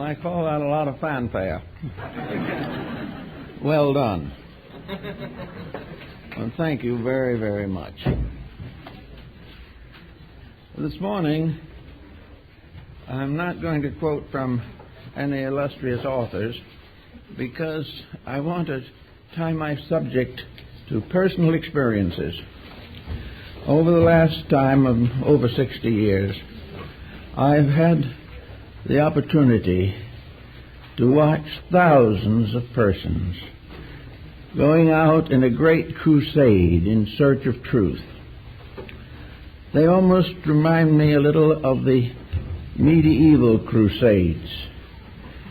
I call that a lot of fanfare. Well done. Well, thank you very, very much. This morning, I'm not going to quote from any illustrious authors because I want to tie my subject to personal experiences. Over the last time of over 60 years, I've had the opportunity to watch thousands of persons going out in a great crusade in search of truth. They almost remind me a little of the medieval crusades,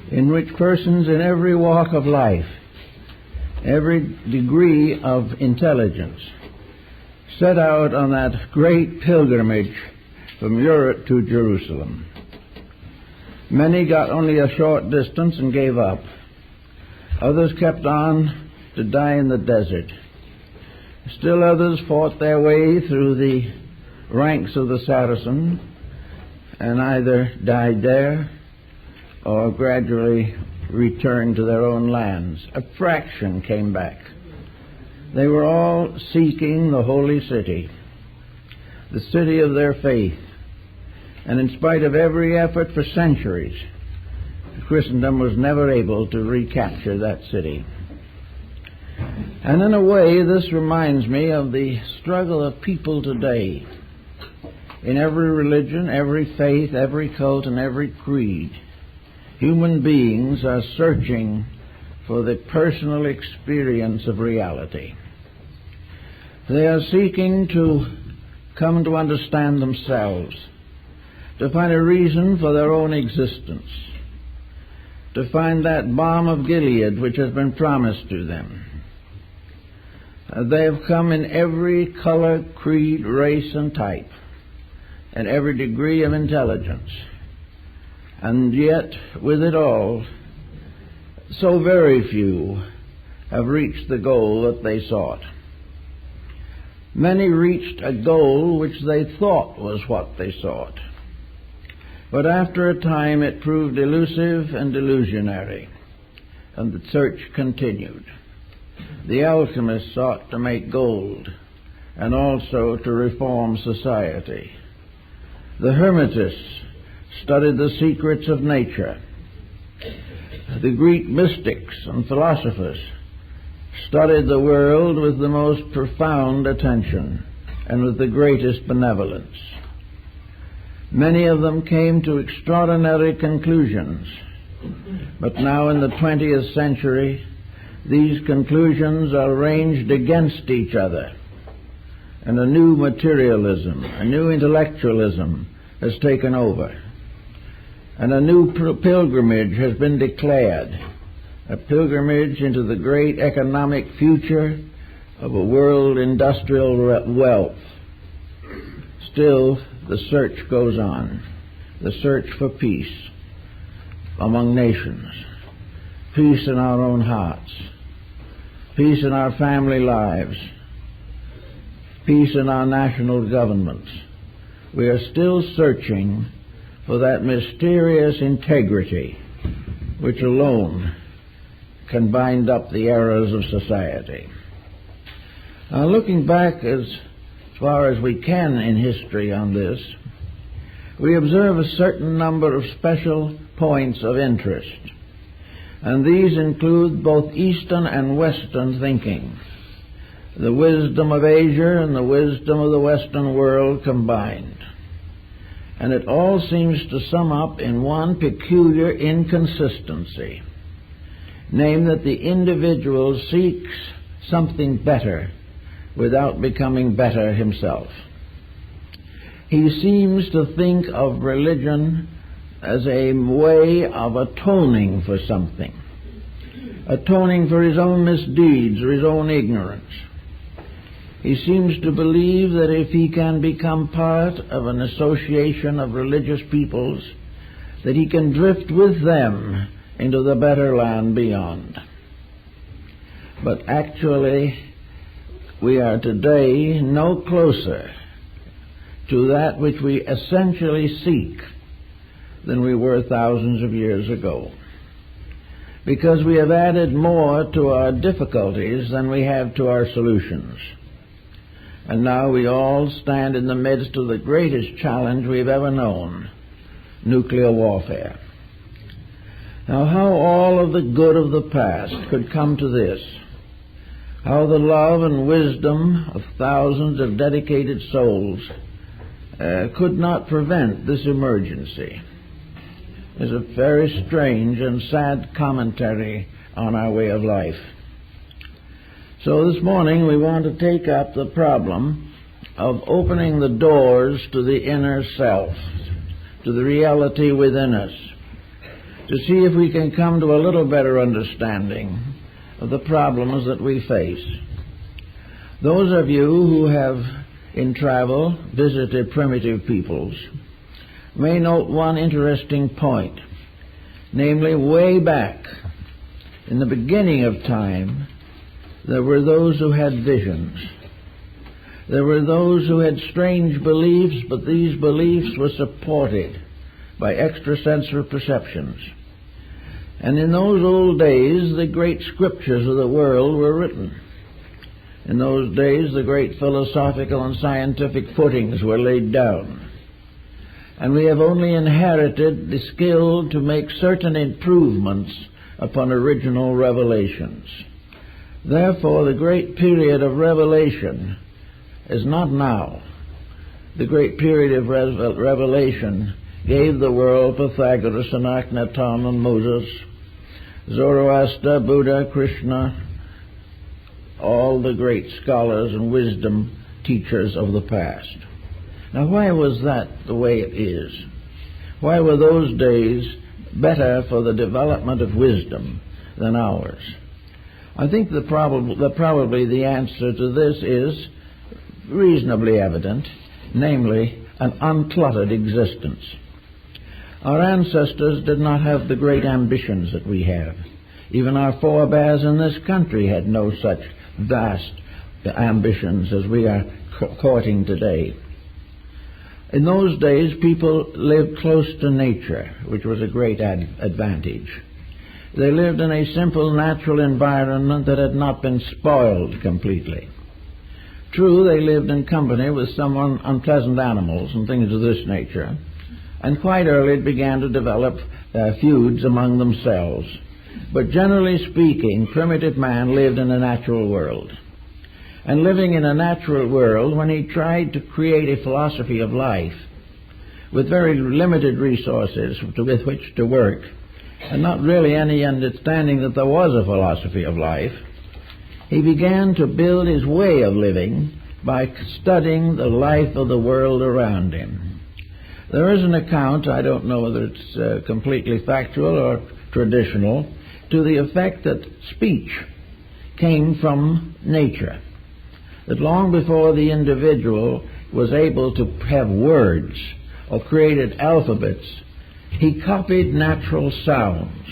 in which persons in every walk of life, every degree of intelligence, set out on that great pilgrimage from Europe to Jerusalem. Many got only a short distance and gave up. Others kept on to die in the desert. Still others fought their way through the ranks of the Saracens and either died there or gradually returned to their own lands. A fraction came back. They were all seeking the holy city, the city of their faith. And in spite of every effort for centuries, Christendom was never able to recapture that city. And in a way, this reminds me of the struggle of people today. In every religion, every faith, every cult, and every creed, human beings are searching for the personal experience of reality. They are seeking to come to understand themselves, to find a reason for their own existence, to find that balm of Gilead which has been promised to them. They have come in every color, creed, race, and type, and every degree of intelligence. And yet, with it all, so very few have reached the goal that they sought. Many reached a goal which they thought was what they sought. But after a time it proved elusive and illusionary, and the search continued. The alchemists sought to make gold, and also to reform society. The Hermetists studied the secrets of nature. The Greek mystics and philosophers studied the world with the most profound attention and with the greatest benevolence. Many of them came to extraordinary conclusions, but now in the 20th century, these conclusions are ranged against each other, and a new materialism, a new intellectualism has taken over, and a new pilgrimage has been declared, a pilgrimage into the great economic future of a world industrial wealth. Still, the search goes on, the search for peace among nations, peace in our own hearts, peace in our family lives, peace in our national governments. We are still searching for that mysterious integrity which alone can bind up the errors of society. Now, looking back as far as we can in history on this, we observe a certain number of special points of interest, and these include both Eastern and Western thinking, the wisdom of Asia and the wisdom of the Western world combined. And it all seems to sum up in one peculiar inconsistency, namely that the individual seeks something better without becoming better himself. He seems to think of religion as a way of atoning for something, atoning for his own misdeeds or his own ignorance. He seems to believe that if he can become part of an association of religious peoples, that he can drift with them into the better land beyond. But actually, we are today no closer to that which we essentially seek than we were thousands of years ago, because we have added more to our difficulties than we have to our solutions. And now we all stand in the midst of the greatest challenge we've ever known, nuclear warfare. Now, how all of the good of the past could come to this, how the love and wisdom of thousands of dedicated souls could not prevent this emergency, is a very strange and sad commentary on our way of life. So this morning we want to take up the problem of opening the doors to the inner self, to the reality within us, to see if we can come to a little better understanding of the problems that we face. Those of you who have, in travel, visited primitive peoples may note one interesting point, namely, way back in the beginning of time, there were those who had visions. There were those who had strange beliefs, but these beliefs were supported by extrasensory perceptions. And in those old days, the great scriptures of the world were written. In those days, the great philosophical and scientific footings were laid down. And we have only inherited the skill to make certain improvements upon original revelations. Therefore, the great period of revelation is not now. The great period of revelation gave the world Pythagoras and Akhenaton and Moses, Zoroaster, Buddha, Krishna, all the great scholars and wisdom teachers of the past. Now, why was that the way it is? Why were those days better for the development of wisdom than ours? I think probably the answer to this is reasonably evident, namely, an uncluttered existence. Our ancestors did not have the great ambitions that we have. Even our forebears in this country had no such vast ambitions as we are courting today. In those days, people lived close to nature, which was a great advantage. They lived in a simple, natural environment that had not been spoiled completely. True, they lived in company with some unpleasant animals and things of this nature, and quite early began to develop feuds among themselves. But generally speaking, primitive man lived in a natural world. And living in a natural world, when he tried to create a philosophy of life with very limited resources with which to work, and not really any understanding that there was a philosophy of life, he began to build his way of living by studying the life of the world around him. There is an account, I don't know whether it's completely factual or traditional, to the effect that speech came from nature. That long before the individual was able to have words or created alphabets, he copied natural sounds.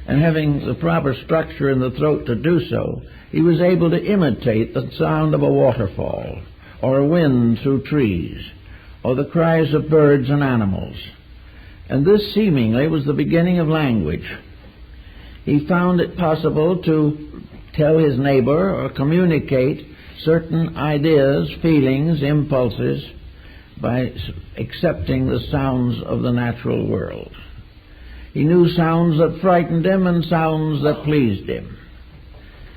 And having the proper structure in the throat to do so, he was able to imitate the sound of a waterfall, or a wind through trees, or the cries of birds and animals. And this seemingly was the beginning of language. He found it possible to tell his neighbor or communicate certain ideas, feelings, impulses by accepting the sounds of the natural world. He knew sounds that frightened him and sounds that pleased him.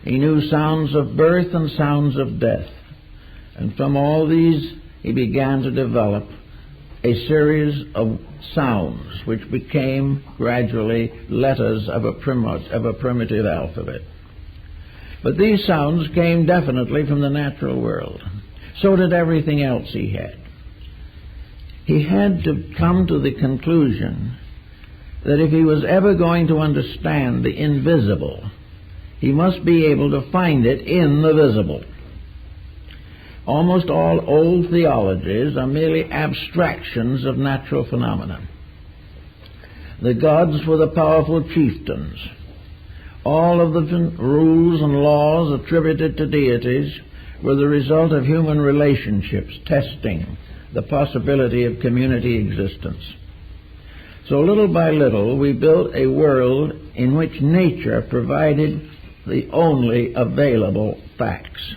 He knew sounds of birth and sounds of death. And from all these he began to develop a series of sounds which became gradually letters of a primitive alphabet. But these sounds came definitely from the natural world. So did everything else he had. He had to come to the conclusion that if he was ever going to understand the invisible, he must be able to find it in the visible. Almost all old theologies are merely abstractions of natural phenomena. The gods were the powerful chieftains. All of the rules and laws attributed to deities were the result of human relationships testing the possibility of community existence. So little by little we built a world in which nature provided the only available facts.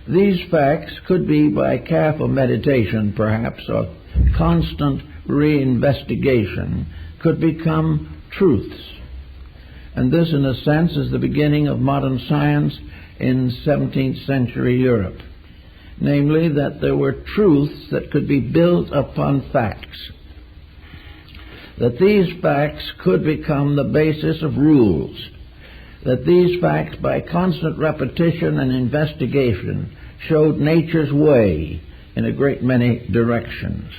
These facts could be, by careful meditation perhaps, or constant reinvestigation, could become truths. And this, in a sense, is the beginning of modern science in 17th century Europe. Namely, that there were truths that could be built upon facts. That these facts could become the basis of rules. That these facts, by constant repetition and investigation, showed nature's way in a great many directions.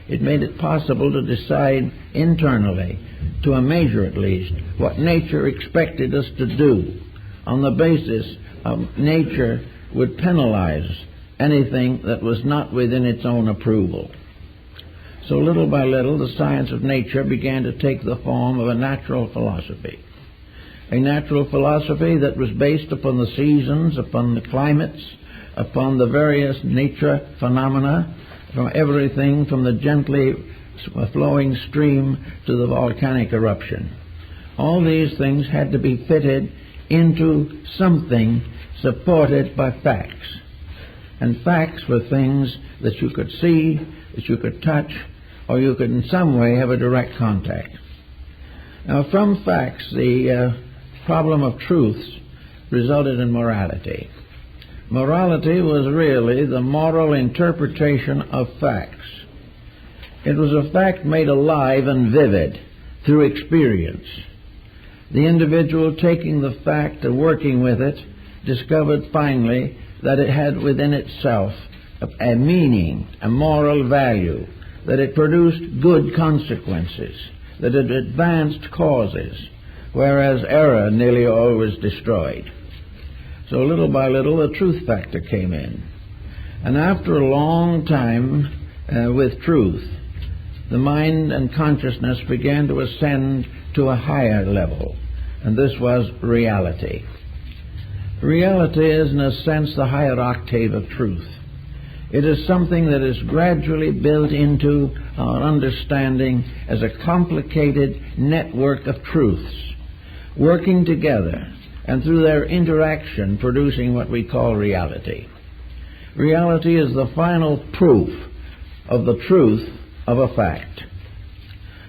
It made it possible to decide internally, to a measure at least, what nature expected us to do. On the basis of nature would penalize anything that was not within its own approval. So little by little the science of nature began to take the form of a natural philosophy. A natural philosophy that was based upon the seasons, upon the climates, upon the various nature phenomena, from everything from the gently flowing stream to the volcanic eruption. All these things had to be fitted into something supported by facts. And facts were things that you could see, that you could touch, or you could in some way have a direct contact. Now, from facts, the problem of truths resulted in morality. Morality was really the moral interpretation of facts. It was a fact made alive and vivid through experience. The individual taking the fact and working with it discovered finally that it had within itself a meaning, a moral value, that it produced good consequences, that it advanced causes, whereas error nearly always destroyed. So little by little the truth factor came in. And after a long time with truth, the mind and consciousness began to ascend to a higher level, and this was reality. Reality is, in a sense, the higher octave of truth. It is something that is gradually built into our understanding as a complicated network of truths, working together, and through their interaction producing what we call reality. Reality is the final proof of the truth of a fact.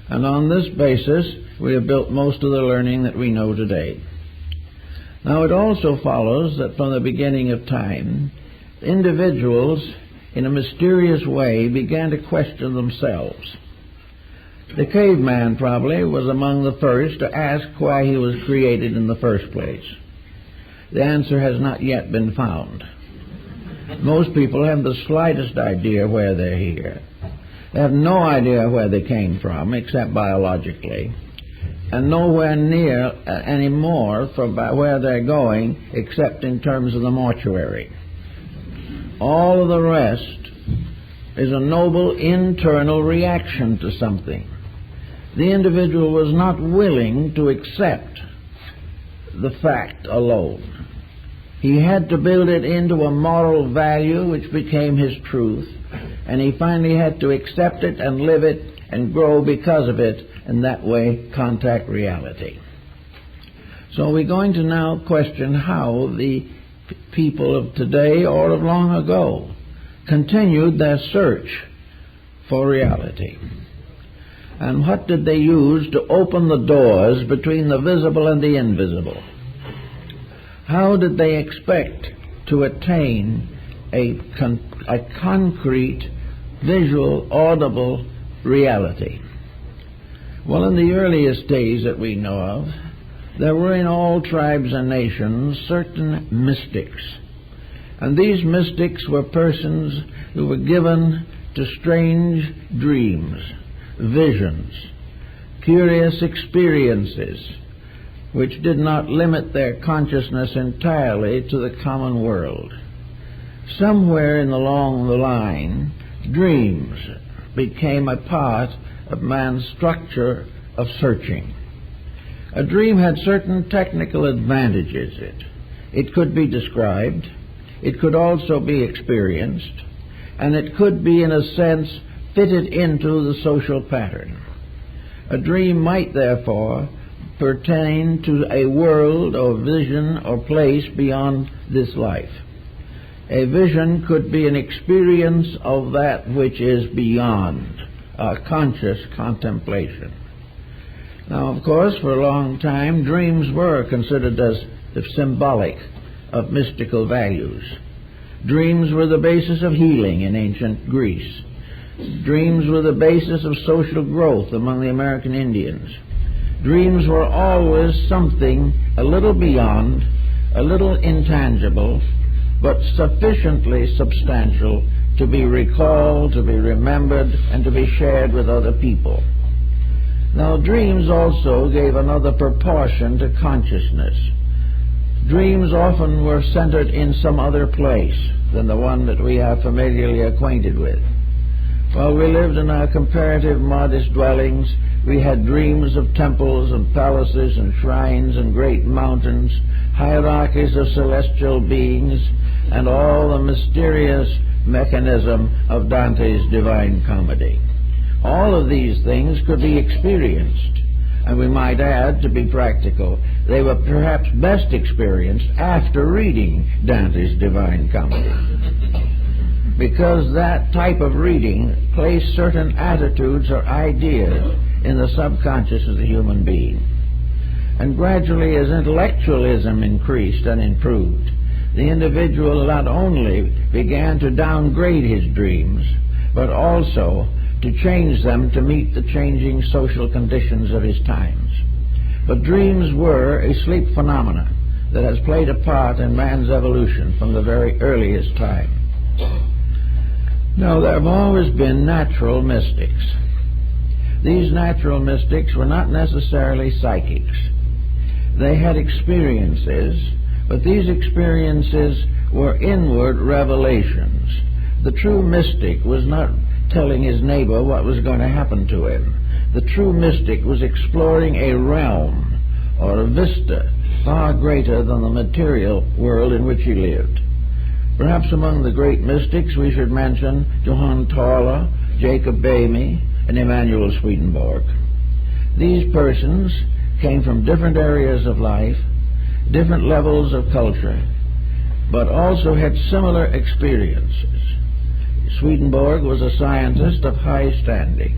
And on this basis, we have built most of the learning that we know today. Now, it also follows that from the beginning of time, individuals, in a mysterious way, began to question themselves. The caveman probably was among the first to ask why he was created in the first place. The answer has not yet been found. Most people have the slightest idea where they're here. They have no idea where they came from, except biologically, and nowhere near any more from where they're going, except in terms of the mortuary. All of the rest is a noble internal reaction to something. The individual was not willing to accept the fact alone. He had to build it into a moral value which became his truth, and he finally had to accept it and live it and grow because of it, and that way contact reality. So we're going to now question how the people of today or of long ago continued their search for reality. And what did they use to open the doors between the visible and the invisible? How did they expect to attain a concrete, visual, audible reality? Well, in the earliest days that we know of, there were in all tribes and nations certain mystics. And these mystics were persons who were given to strange dreams, visions, curious experiences, which did not limit their consciousness entirely to the common world. Somewhere along the line, dreams became a part of man's structure of searching. A dream had certain technical advantages. It could be described, it could also be experienced, and it could be, in a sense, fitted into the social pattern. A dream might, therefore, pertain to a world or vision or place beyond this life. A vision could be an experience of that which is beyond, a conscious contemplation. Now, of course, for a long time, dreams were considered as symbolic of mystical values. Dreams were the basis of healing in ancient Greece. Dreams were the basis of social growth among the American Indians. Dreams were always something a little beyond, a little intangible, but sufficiently substantial to be recalled, to be remembered, and to be shared with other people. Now, dreams also gave another proportion to consciousness. Dreams often were centered in some other place than the one that we are familiarly acquainted with. While we lived in our comparative modest dwellings, we had dreams of temples and palaces and shrines and great mountains, hierarchies of celestial beings, and all the mysterious mechanism of Dante's Divine Comedy. All of these things could be experienced, and we might add, to be practical, they were perhaps best experienced after reading Dante's Divine Comedy, because that type of reading placed certain attitudes or ideas in the subconscious of the human being. And gradually, as intellectualism increased and improved, the individual not only began to downgrade his dreams, but also to change them to meet the changing social conditions of his times. But dreams were a sleep phenomena that has played a part in man's evolution from the very earliest time. Now, there have always been natural mystics. These natural mystics were not necessarily psychics. They had experiences, but these experiences were inward revelations. The true mystic was not telling his neighbor what was going to happen to him. The true mystic was exploring a realm or a vista far greater than the material world in which he lived. Perhaps among the great mystics we should mention Johann Tauler, Jacob Boehme, and Emanuel Swedenborg. These persons came from different areas of life, different levels of culture, but also had similar experiences. Swedenborg was a scientist of high standing,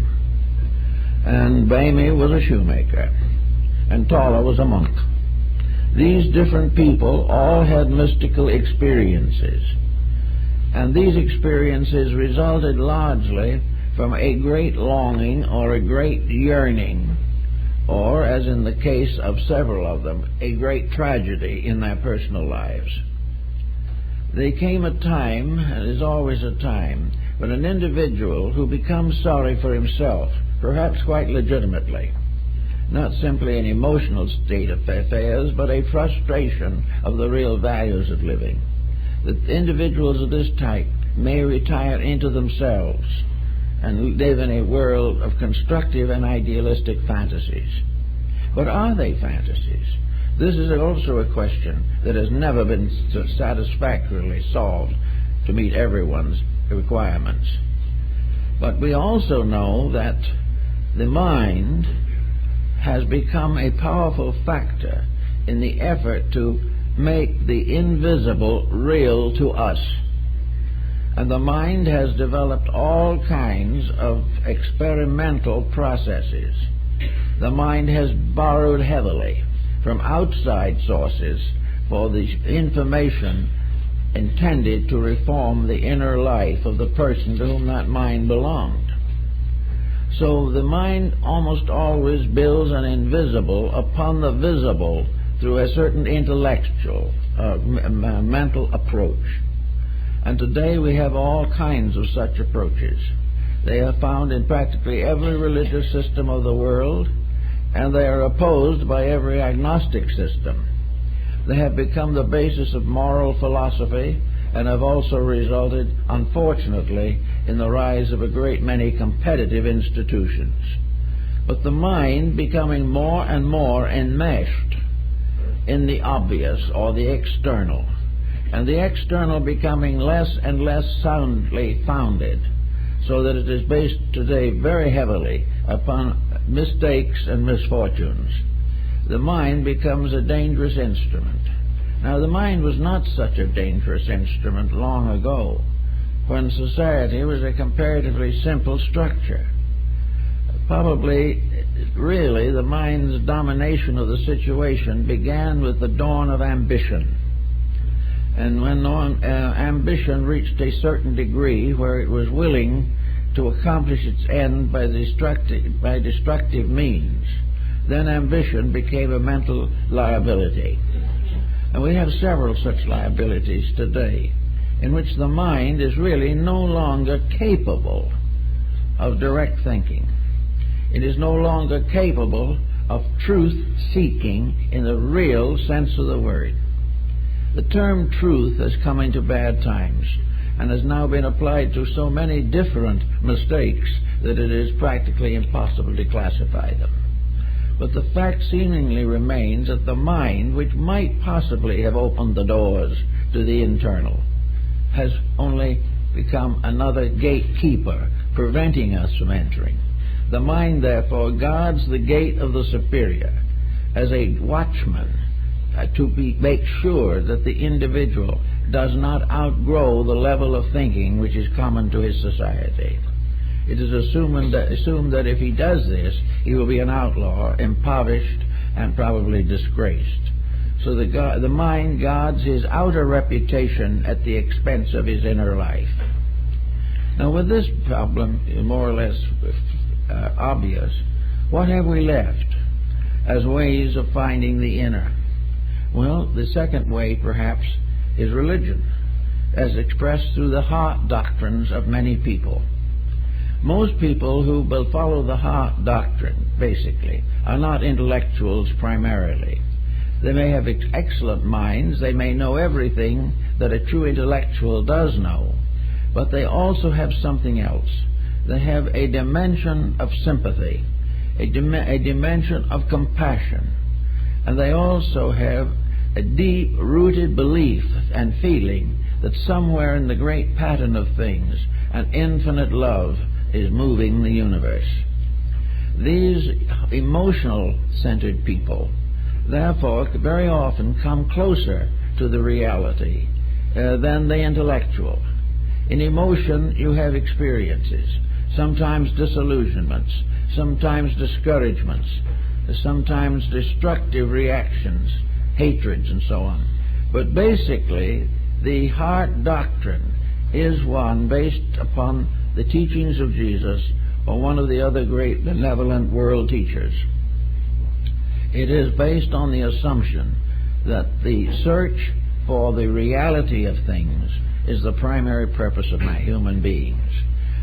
and Boehme was a shoemaker, and Tauler was a monk. These different people all had mystical experiences, and these experiences resulted largely from a great longing or a great yearning, or, as in the case of several of them, a great tragedy in their personal lives. There came a time, and is always a time, when an individual who becomes sorry for himself, perhaps quite legitimately, not simply an emotional state of affairs, but a frustration of the real values of living. The individuals of this type may retire into themselves and live in a world of constructive and idealistic fantasies. But are they fantasies? This is also a question that has never been satisfactorily solved to meet everyone's requirements. But we also know that the mind has become a powerful factor in the effort to make the invisible real to us. And the mind has developed all kinds of experimental processes. The mind has borrowed heavily from outside sources for the information intended to reform the inner life of the person to whom that mind belonged. So the mind almost always builds an invisible upon the visible through a certain intellectual, mental approach. And today we have all kinds of such approaches. They are found in practically every religious system of the world, and they are opposed by every agnostic system. They have become the basis of moral philosophy and have also resulted, unfortunately, in the rise of a great many competitive institutions. But the mind becoming more and more enmeshed in the obvious or the external, and the external becoming less and less soundly founded, so that it is based today very heavily upon mistakes and misfortunes. The mind becomes a dangerous instrument. Now, the mind was not such a dangerous instrument long ago, when society was a comparatively simple structure. Probably, really, the mind's domination of the situation began with the dawn of ambition. And when ambition reached a certain degree where it was willing to accomplish its end by destructive means, then ambition became a mental liability. And we have several such liabilities today, in which the mind is really no longer capable of direct thinking. It is no longer capable of truth-seeking in the real sense of the word. The term truth has come into bad times and has now been applied to so many different mistakes that it is practically impossible to classify them. But the fact seemingly remains that the mind, which might possibly have opened the doors to the internal, has only become another gatekeeper, preventing us from entering. The mind, therefore, guards the gate of the superior as a watchman to make sure that the individual does not outgrow the level of thinking which is common to his society. It is assumed that if he does this, he will be an outlaw, impoverished, and probably disgraced. So the mind guards his outer reputation at the expense of his inner life. Now, with this problem more or less obvious, what have we left as ways of finding the inner? Well, the second way, perhaps, is religion, as expressed through the heart doctrines of many people. Most people who will follow the heart doctrine, basically, are not intellectuals primarily. They may have excellent minds, they may know everything that a true intellectual does know, but they also have something else. They have a dimension of sympathy, a dimension of compassion, and they also have a deep-rooted belief and feeling that somewhere in the great pattern of things, an infinite love is moving the universe. These emotional-centered people, therefore, very often come closer to the reality than the intellectual. In emotion, you have experiences, sometimes disillusionments, sometimes discouragements, sometimes destructive reactions, hatreds, and so on. But basically, the heart doctrine is one based upon the teachings of Jesus or one of the other great benevolent world teachers. It is based on the assumption that the search for the reality of things is the primary purpose of human beings,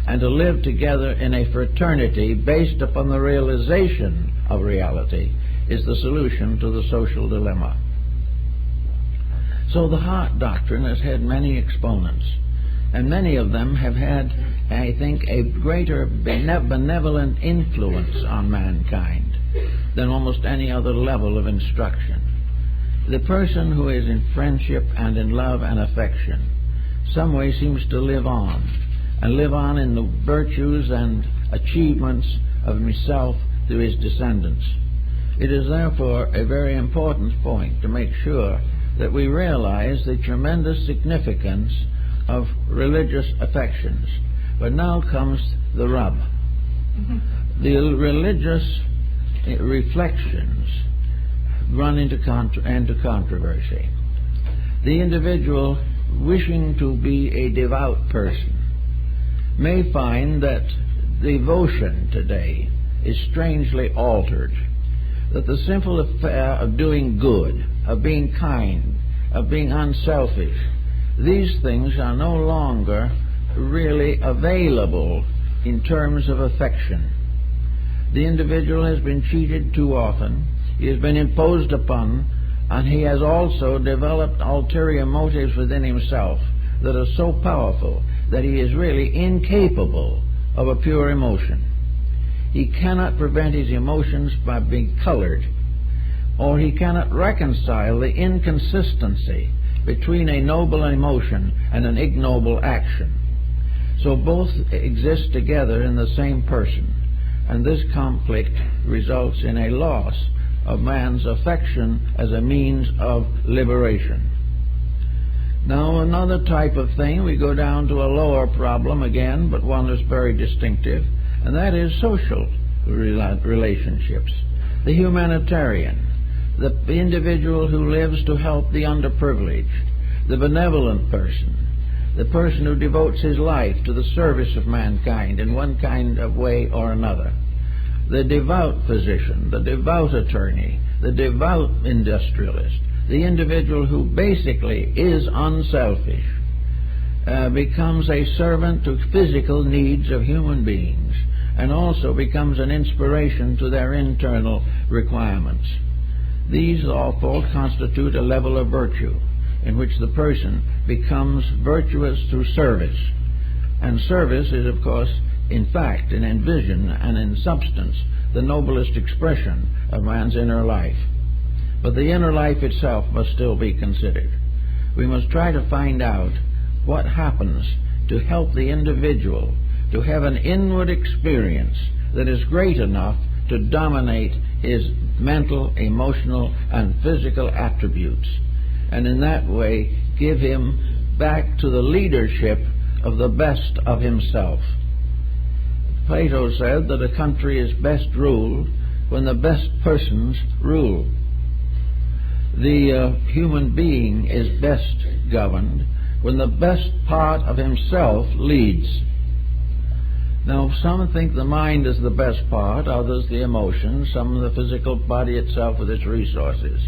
and to live together in a fraternity based upon the realization of reality is the solution to the social dilemma. So the heart doctrine has had many exponents, and many of them have had, I think, a greater benevolent influence on mankind than almost any other level of instruction. The person who is in friendship and in love and affection some way seems to live on in the virtues and achievements of himself through his descendants. It is therefore a very important point to make sure that we realize the tremendous significance of religious affections. But now comes the rub. The religious reflections run into controversy. The individual wishing to be a devout person may find that devotion today is strangely altered, that the simple affair of doing good, of being kind, of being unselfish, these things are no longer really available in terms of affection. The individual has been cheated too often, he has been imposed upon, and he has also developed ulterior motives within himself that are so powerful that he is really incapable of a pure emotion. He cannot prevent his emotions by being colored, or he cannot reconcile the inconsistency between a noble emotion and an ignoble action. So both exist together in the same person, and this conflict results in a loss of man's affection as a means of liberation. Now, another type of thing, we go down to a lower problem again, but one that's very distinctive, and that is social relationships. The humanitarian, the individual who lives to help the underprivileged, the benevolent person, the person who devotes his life to the service of mankind in one kind of way or another, the devout physician, the devout attorney, the devout industrialist, the individual who basically is unselfish, becomes a servant to physical needs of human beings, and also becomes an inspiration to their internal requirements. These all constitute a level of virtue in which the person becomes virtuous through service. And service is, of course, in fact, and in vision and in substance, the noblest expression of man's inner life. But the inner life itself must still be considered. We must try to find out what happens to help the individual to have an inward experience that is great enough to dominate his mental, emotional, and physical attributes, and in that way give him back to the leadership of the best of himself. Plato said that a country is best ruled when the best persons rule. The human being is best governed when the best part of himself leads. Now, some think the mind is the best part, others the emotions, some the physical body itself with its resources.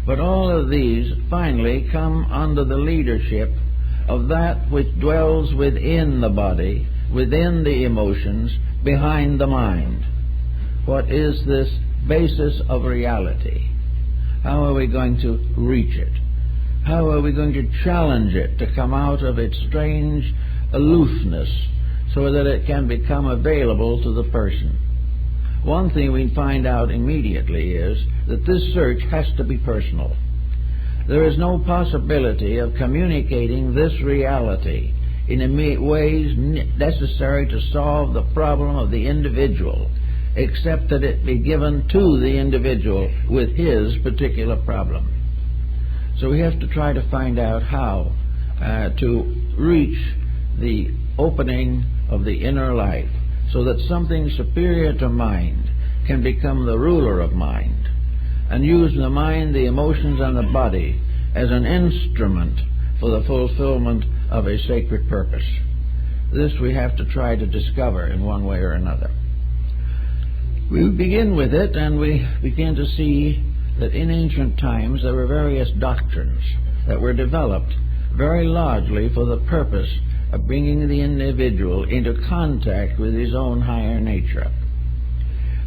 But all of these finally come under the leadership of that which dwells within the body, within the emotions, behind the mind. What is this basis of reality? How are we going to reach it? How are we going to challenge it to come out of its strange aloofness so that it can become available to the person? One thing we find out immediately is that this search has to be personal. There is no possibility of communicating this reality in ways necessary to solve the problem of the individual, except that it be given to the individual with his particular problem. So we have to try to find out how to reach the opening of the inner life so that something superior to mind can become the ruler of mind, and use the mind, the emotions, and the body as an instrument for the fulfillment of a sacred purpose. This we have to try to discover in one way or another. We begin with it, and we begin to see that in ancient times there were various doctrines that were developed very largely for the purpose of bringing the individual into contact with his own higher nature.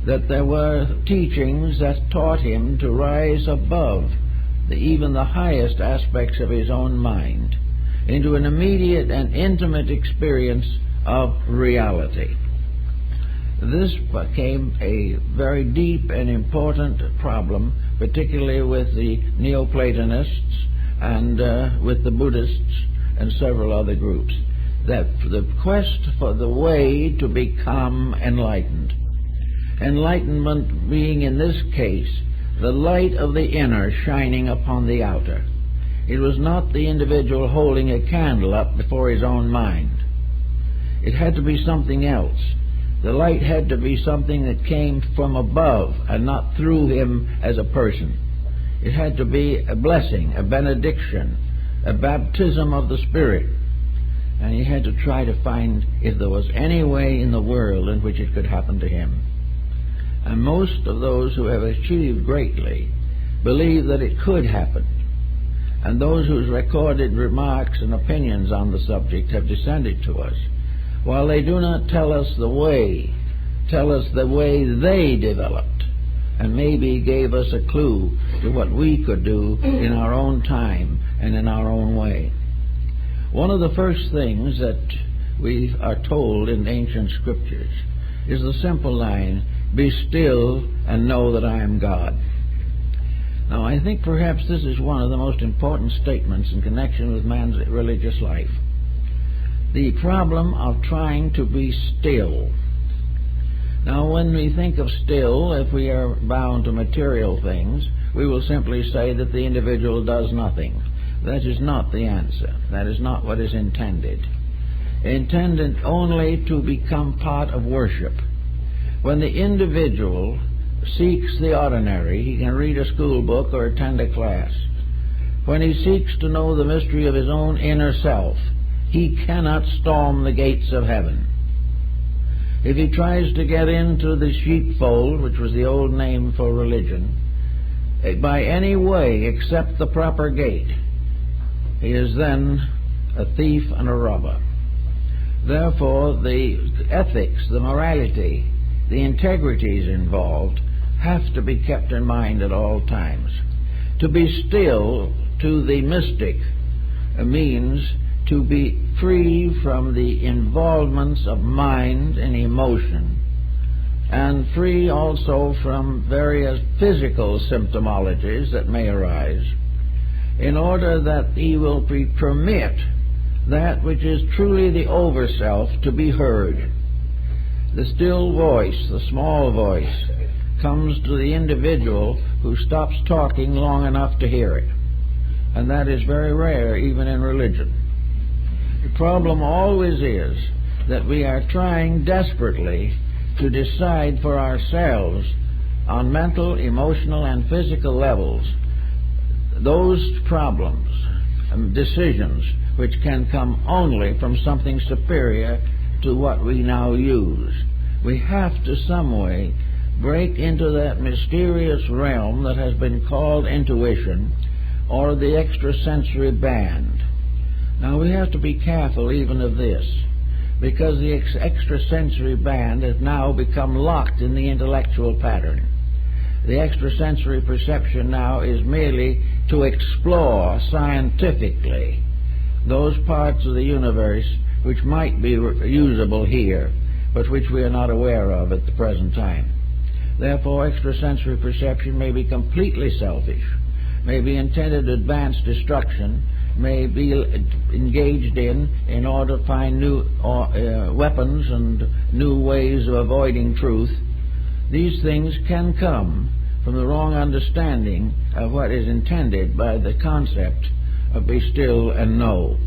That there were teachings that taught him to rise above even the highest aspects of his own mind into an immediate and intimate experience of reality. This became a very deep and important problem, particularly with the Neoplatonists and with the Buddhists and several other groups, that the quest for the way to become enlightened, enlightenment being in this case the light of the inner shining upon the outer. It was not the individual holding a candle up before his own mind. It had to be something else. The light had to be something that came from above and not through him as a person. It had to be a blessing, a benediction, a baptism of the Spirit. And he had to try to find if there was any way in the world in which it could happen to him. And most of those who have achieved greatly believe that it could happen. And those whose recorded remarks and opinions on the subject have descended to us, while they do not tell us the way, tell us the way they developed, and maybe gave us a clue to what we could do in our own time and in our own way. One of the first things that we are told in ancient scriptures is the simple line, "Be still and know that I am God." Now, I think perhaps this is one of the most important statements in connection with man's religious life. the problem of trying to be still. Now, when we think of still, if we are bound to material things, we will simply say that the individual does nothing. That is not the answer. That is not what is intended. Intended only to become part of worship. When the individual seeks the ordinary, he can read a school book or attend a class. When he seeks to know the mystery of his own inner self, he cannot storm the gates of heaven. If he tries to get into the sheepfold, which was the old name for religion, by any way except the proper gate, he is then a thief and a robber. Therefore, the ethics, the morality, the integrities involved have to be kept in mind at all times. To be still to the mystic means to be free from the involvements of mind and emotion, and free also from various physical symptomologies that may arise, in order that he will permit that which is truly the over-self to be heard. The still voice, the small voice, comes to the individual who stops talking long enough to hear it. And that is very rare, even in religion. The problem always is that we are trying desperately to decide for ourselves on mental, emotional, and physical levels those problems and decisions which can come only from something superior to what we now use. We have to some way break into that mysterious realm that has been called intuition or the extrasensory band. Now, we have to be careful even of this, because the extrasensory band has now become locked in the intellectual pattern. The extrasensory perception now is merely to explore scientifically those parts of the universe which might be usable here, but which we are not aware of at the present time. Therefore, extrasensory perception may be completely selfish, may be intended to advance destruction, may be engaged in order to find new weapons and new ways of avoiding truth. These things can come from the wrong understanding of what is intended by the concept of be still and know.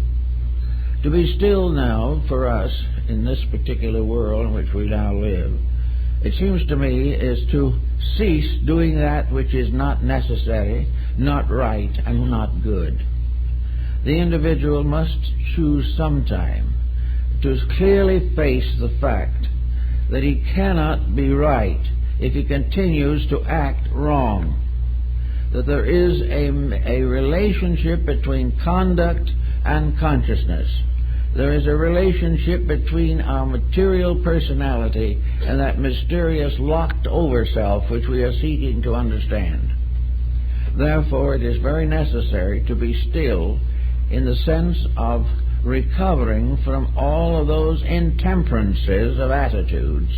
To be still now, for us, in this particular world in which we now live, it seems to me, is to cease doing that which is not necessary, not right, and not good. The individual must choose sometime to clearly face the fact that he cannot be right if he continues to act wrong, that there is a relationship between conduct and consciousness. There is a relationship between our material personality and that mysterious locked over self which we are seeking to understand. Therefore, it is very necessary to be still in the sense of recovering from all of those intemperances of attitudes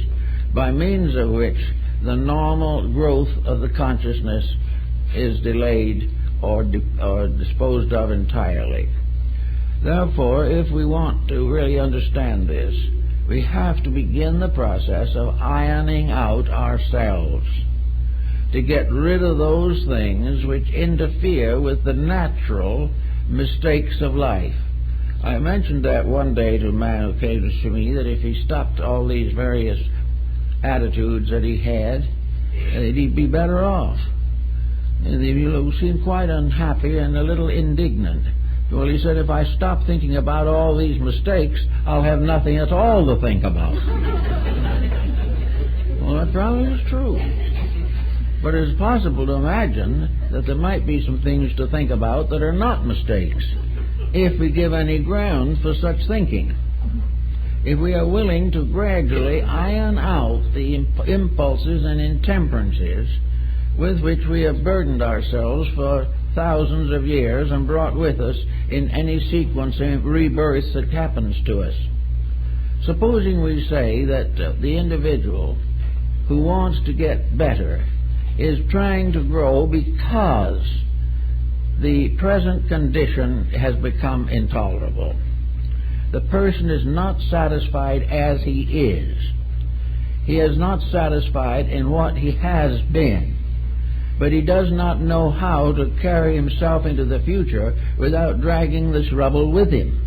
by means of which the normal growth of the consciousness is delayed or disposed of entirely. Therefore, if we want to really understand this, we have to begin the process of ironing out ourselves, to get rid of those things which interfere with the natural mistakes of life. I mentioned that one day to a man who came to see me, that if he stopped all these various attitudes that he had, he'd be better off. And he seemed quite unhappy and a little indignant. Well, he said, if I stop thinking about all these mistakes, I'll have nothing at all to think about. Well, that probably is true. But it's possible to imagine that there might be some things to think about that are not mistakes, if we give any ground for such thinking. If we are willing to gradually iron out the impulses and intemperances with which we have burdened ourselves for thousands of years and brought with us in any sequence of rebirth that happens to us. Supposing we say that the individual who wants to get better is trying to grow because the present condition has become intolerable. the person is not satisfied as he is. He is not satisfied in what he has been, but he does not know how to carry himself into the future without dragging this rubble with him.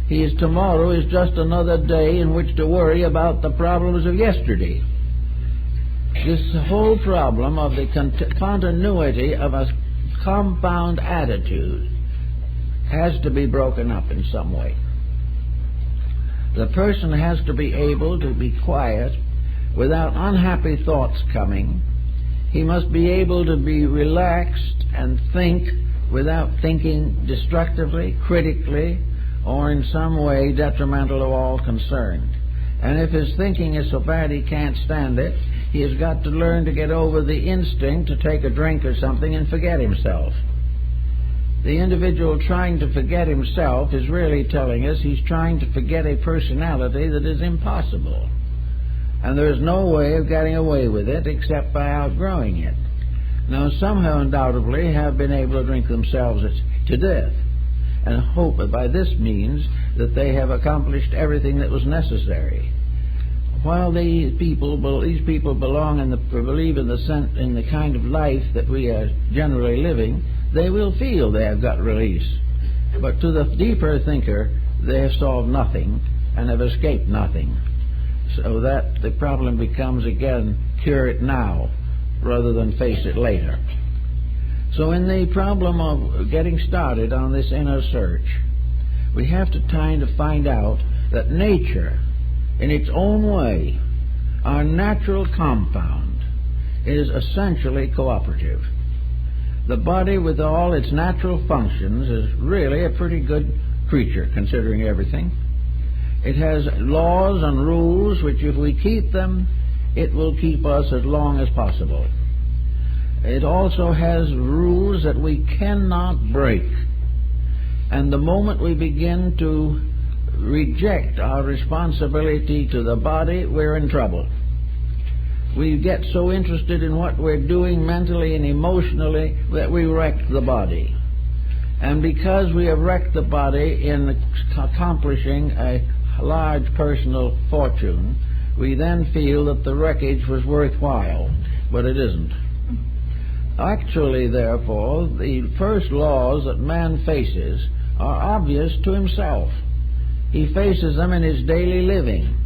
Tomorrow is just another day in which to worry about the problems of yesterday. This whole problem of the continuity of a compound attitude has to be broken up in some way. The person has to be able to be quiet without unhappy thoughts coming. He must be able to be relaxed and think without thinking destructively, critically, or in some way detrimental to all concerned. And if his thinking is so bad he can't stand it, he has got to learn to get over the instinct to take a drink or something and forget himself. The individual trying to forget himself is really telling us he's trying to forget a personality that is impossible. And there is no way of getting away with it except by outgrowing it. Now, some have undoubtedly have been able to drink themselves to death, and hope that by this means that they have accomplished everything that was necessary. While these people belong and believe in the kind of life that we are generally living, they will feel they have got release. But to the deeper thinker, they have solved nothing and have escaped nothing. So that the problem becomes again, cure it now rather than face it later. So in the problem of getting started on this inner search, we have to kind of find out that nature, in its own way, our natural compound, is essentially cooperative. The body, with all its natural functions, is really a pretty good creature, considering everything. It has laws and rules which, if we keep them, it will keep us as long as possible. It also has rules that we cannot break. And the moment we begin to reject our responsibility to the body, we're in trouble. We get so interested in what we're doing mentally and emotionally that we wreck the body. And because we have wrecked the body in accomplishing a large personal fortune, we then feel that the wreckage was worthwhile, but it isn't. Actually, therefore, the first laws that man faces are obvious to himself. He faces them in his daily living,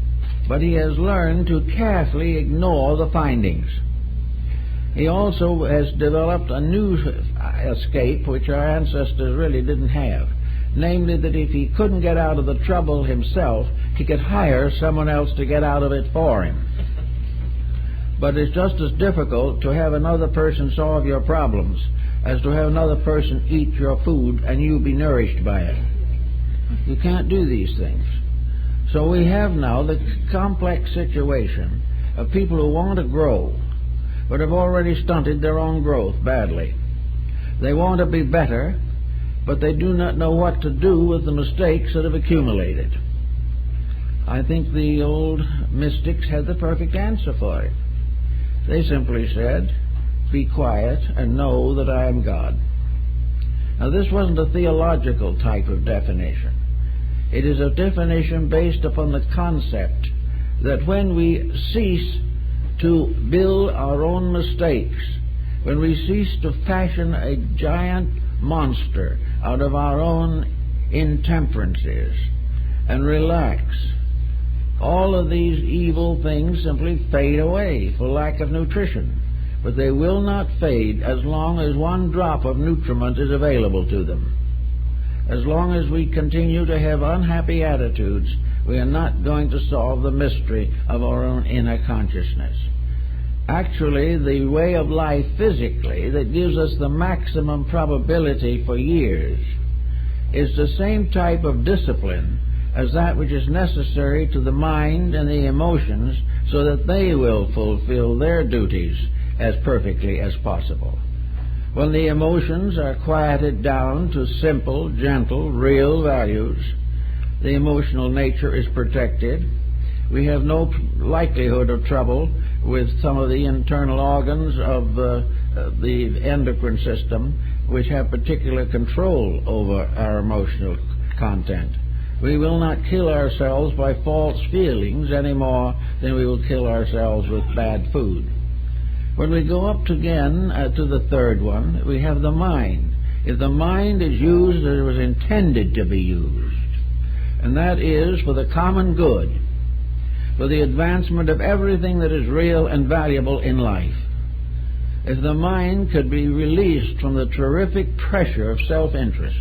but he has learned to carefully ignore the findings. He also has developed a new escape which our ancestors really didn't have, namely that if he couldn't get out of the trouble himself, he could hire someone else to get out of it for him. But it's just as difficult to have another person solve your problems as to have another person eat your food and you be nourished by it. You can't do these things. So we have now the complex situation of people who want to grow but have already stunted their own growth badly. They want to be better, but they do not know what to do with the mistakes that have accumulated. I think the old mystics had the perfect answer for it. They simply said, "Be quiet and know that I am God." Now, this wasn't a theological type of definition. It is a definition based upon the concept that when we cease to build our own mistakes, when we cease to fashion a giant monster out of our own intemperances and relax, all of these evil things simply fade away for lack of nutrition. But they will not fade as long as one drop of nutriment is available to them. As long as we continue to have unhappy attitudes, we are not going to solve the mystery of our own inner consciousness. Actually, the way of life physically that gives us the maximum probability for years is the same type of discipline as that which is necessary to the mind and the emotions so that they will fulfill their duties as perfectly as possible. When the emotions are quieted down to simple, gentle, real values, the emotional nature is protected. We have no likelihood of trouble with some of the internal organs of the endocrine system which have particular control over our emotional content. We will not kill ourselves by false feelings any more than we will kill ourselves with bad food. When we go up again to the third one, we have the mind. If the mind is used as it was intended to be used, and that is for the common good, for the advancement of everything that is real and valuable in life, if the mind could be released from the terrific pressure of self-interest,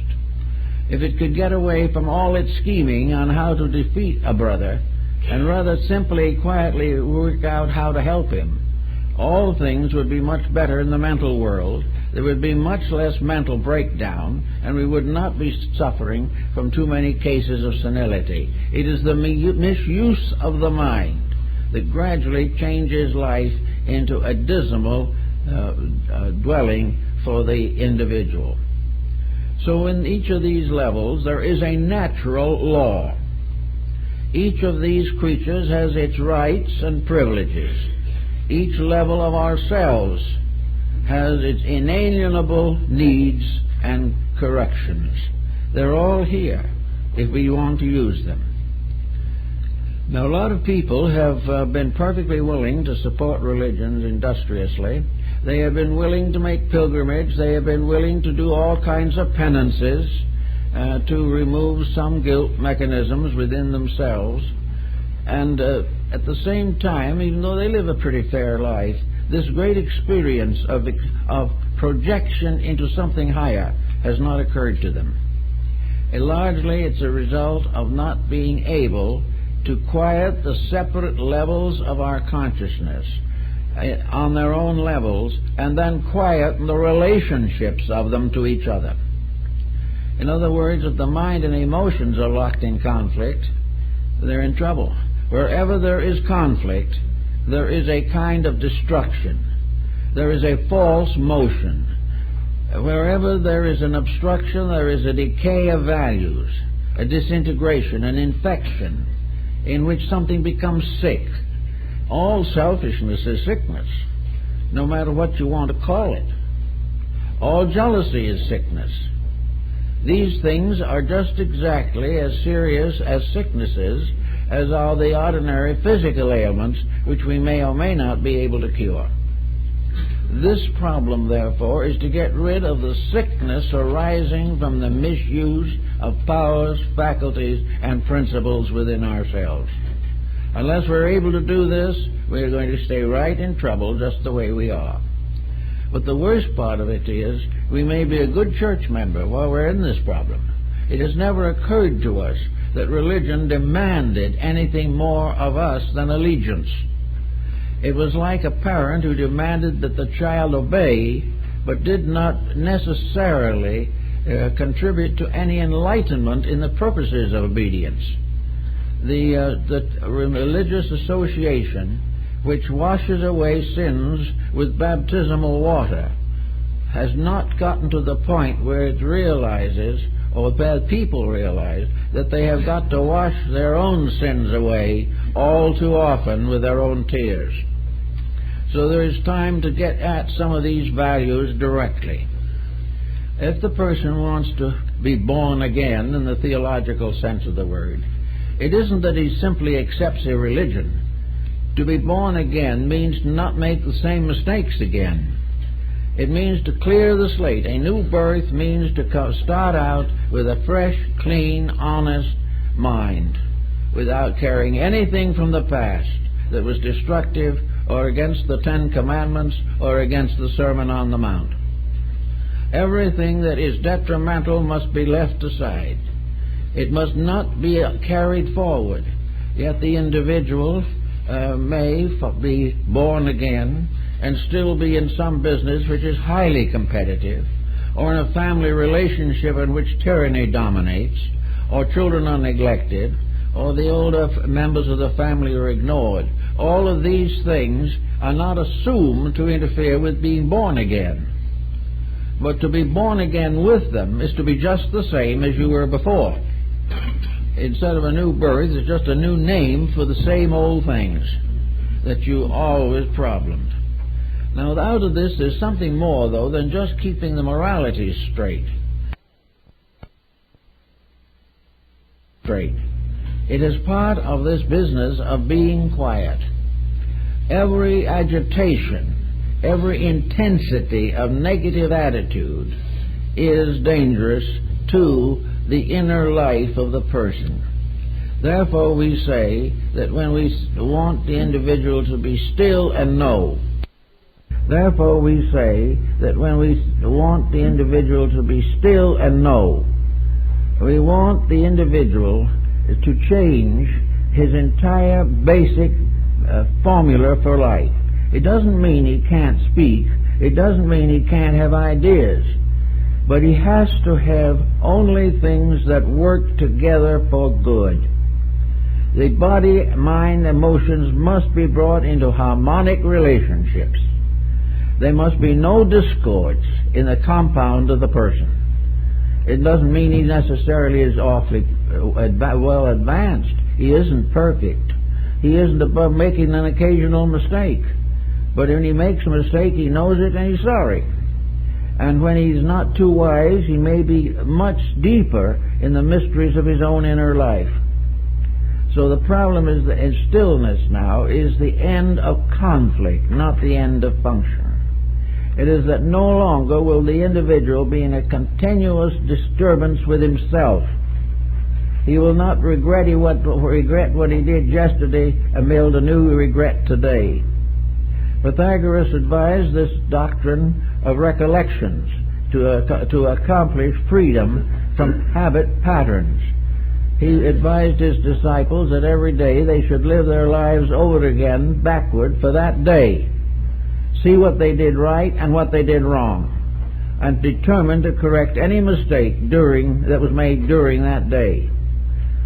if it could get away from all its scheming on how to defeat a brother, and rather simply, quietly work out how to help him, all things would be much better in the mental world. There would be much less mental breakdown, and we would not be suffering from too many cases of senility. It is the misuse of the mind that gradually changes life into a dismal dwelling for the individual. So in each of these levels there is a natural law. Each of these creatures has its rights and privileges. Each level of ourselves has its inalienable needs and corrections. They're all here if we want to use them. Now, a lot of people have been perfectly willing to support religions industriously. They have been willing to make pilgrimage. They have been willing to do all kinds of penances to remove some guilt mechanisms within themselves. And at the same time, even though they live a pretty fair life, this great experience of projection into something higher has not occurred to them. And largely it's a result of not being able to quiet the separate levels of our consciousness on their own levels, and then quiet the relationships of them to each other. In other words, if the mind and emotions are locked in conflict, they're in trouble. Wherever there is conflict, there is a kind of destruction. There is a false motion. Wherever there is an obstruction, there is a decay of values, a disintegration, an infection, in which something becomes sick. All selfishness is sickness, no matter what you want to call it. All jealousy is sickness. These things are just exactly as serious as sicknesses as are the ordinary physical ailments which we may or may not be able to cure. This problem, therefore, is to get rid of the sickness arising from the misuse of powers, faculties, and principles within ourselves. Unless we're able to do this, we're going to stay right in trouble just the way we are. But the worst part of it is, we may be a good church member while we're in this problem. It has never occurred to us that religion demanded anything more of us than allegiance. It was like a parent who demanded that the child obey, but did not necessarily contribute to any enlightenment in the purposes of obedience. The religious association which washes away sins with baptismal water has not gotten to the point where it realizes, or bad people realize, that they have got to wash their own sins away all too often with their own tears. So there is time to get at some of these values directly. If the person wants to be born again in the theological sense of the word, it isn't that he simply accepts a religion. To be born again means to not make the same mistakes again. It means to clear the slate. A new birth means to start out with a fresh, clean, honest mind, without carrying anything from the past that was destructive or against the Ten Commandments or against the Sermon on the Mount. Everything that is detrimental must be left aside. It must not be carried forward. Yet the individual may be born again and still be in some business which is highly competitive, or in a family relationship in which tyranny dominates, or children are neglected, or the older members of the family are ignored. All of these things are not assumed to interfere with being born again. But to be born again with them is to be just the same as you were before. Instead of a new birth, it's just a new name for the same old things that you always problemed. Now, out of this, there's something more, though, than just keeping the moralities straight. straight. It is part of this business of being quiet. Every agitation, every intensity of negative attitude is dangerous to the inner life of the person. Therefore, we say that when we want the individual to be still and know, therefore we say that when we want the individual to be still and know, we want the individual to change his entire basic formula for life. It doesn't mean he can't speak. It doesn't mean he can't have ideas. But he has to have only things that work together for good. The body, mind, emotions must be brought into harmonic relationships. There must be no discords in the compound of the person. It doesn't mean he necessarily is awfully well advanced. He isn't perfect. He isn't above making an occasional mistake. But when he makes a mistake, he knows it and he's sorry. And when he's not too wise, he may be much deeper in the mysteries of his own inner life. So the problem is that in stillness now is the end of conflict, not the end of function. It is that no longer will the individual be in a continuous disturbance with himself. He will not regret what he did yesterday and build a new regret today. Pythagoras advised this doctrine of recollections to accomplish freedom from habit patterns. He advised his disciples that every day they should live their lives over again backward for that day. See what they did right and what they did wrong, and determine to correct any mistake that was made during that day.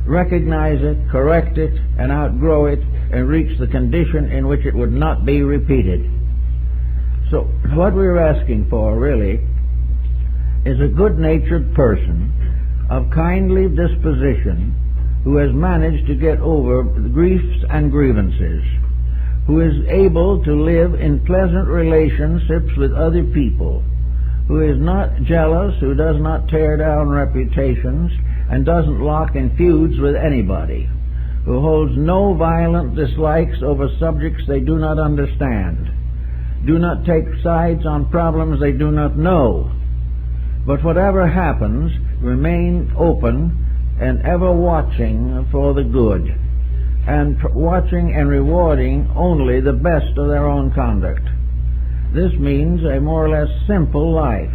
Recognize it, correct it, and outgrow it, and reach the condition in which it would not be repeated. So what we're asking for really is a good-natured person of kindly disposition who has managed to get over griefs and grievances, who is able to live in pleasant relationships with other people, who is not jealous, who does not tear down reputations, and doesn't lock in feuds with anybody, who holds no violent dislikes over subjects they do not understand, do not take sides on problems they do not know, but whatever happens, remain open and ever watching for the good, and watching and rewarding only the best of their own conduct. This means a more or less simple life.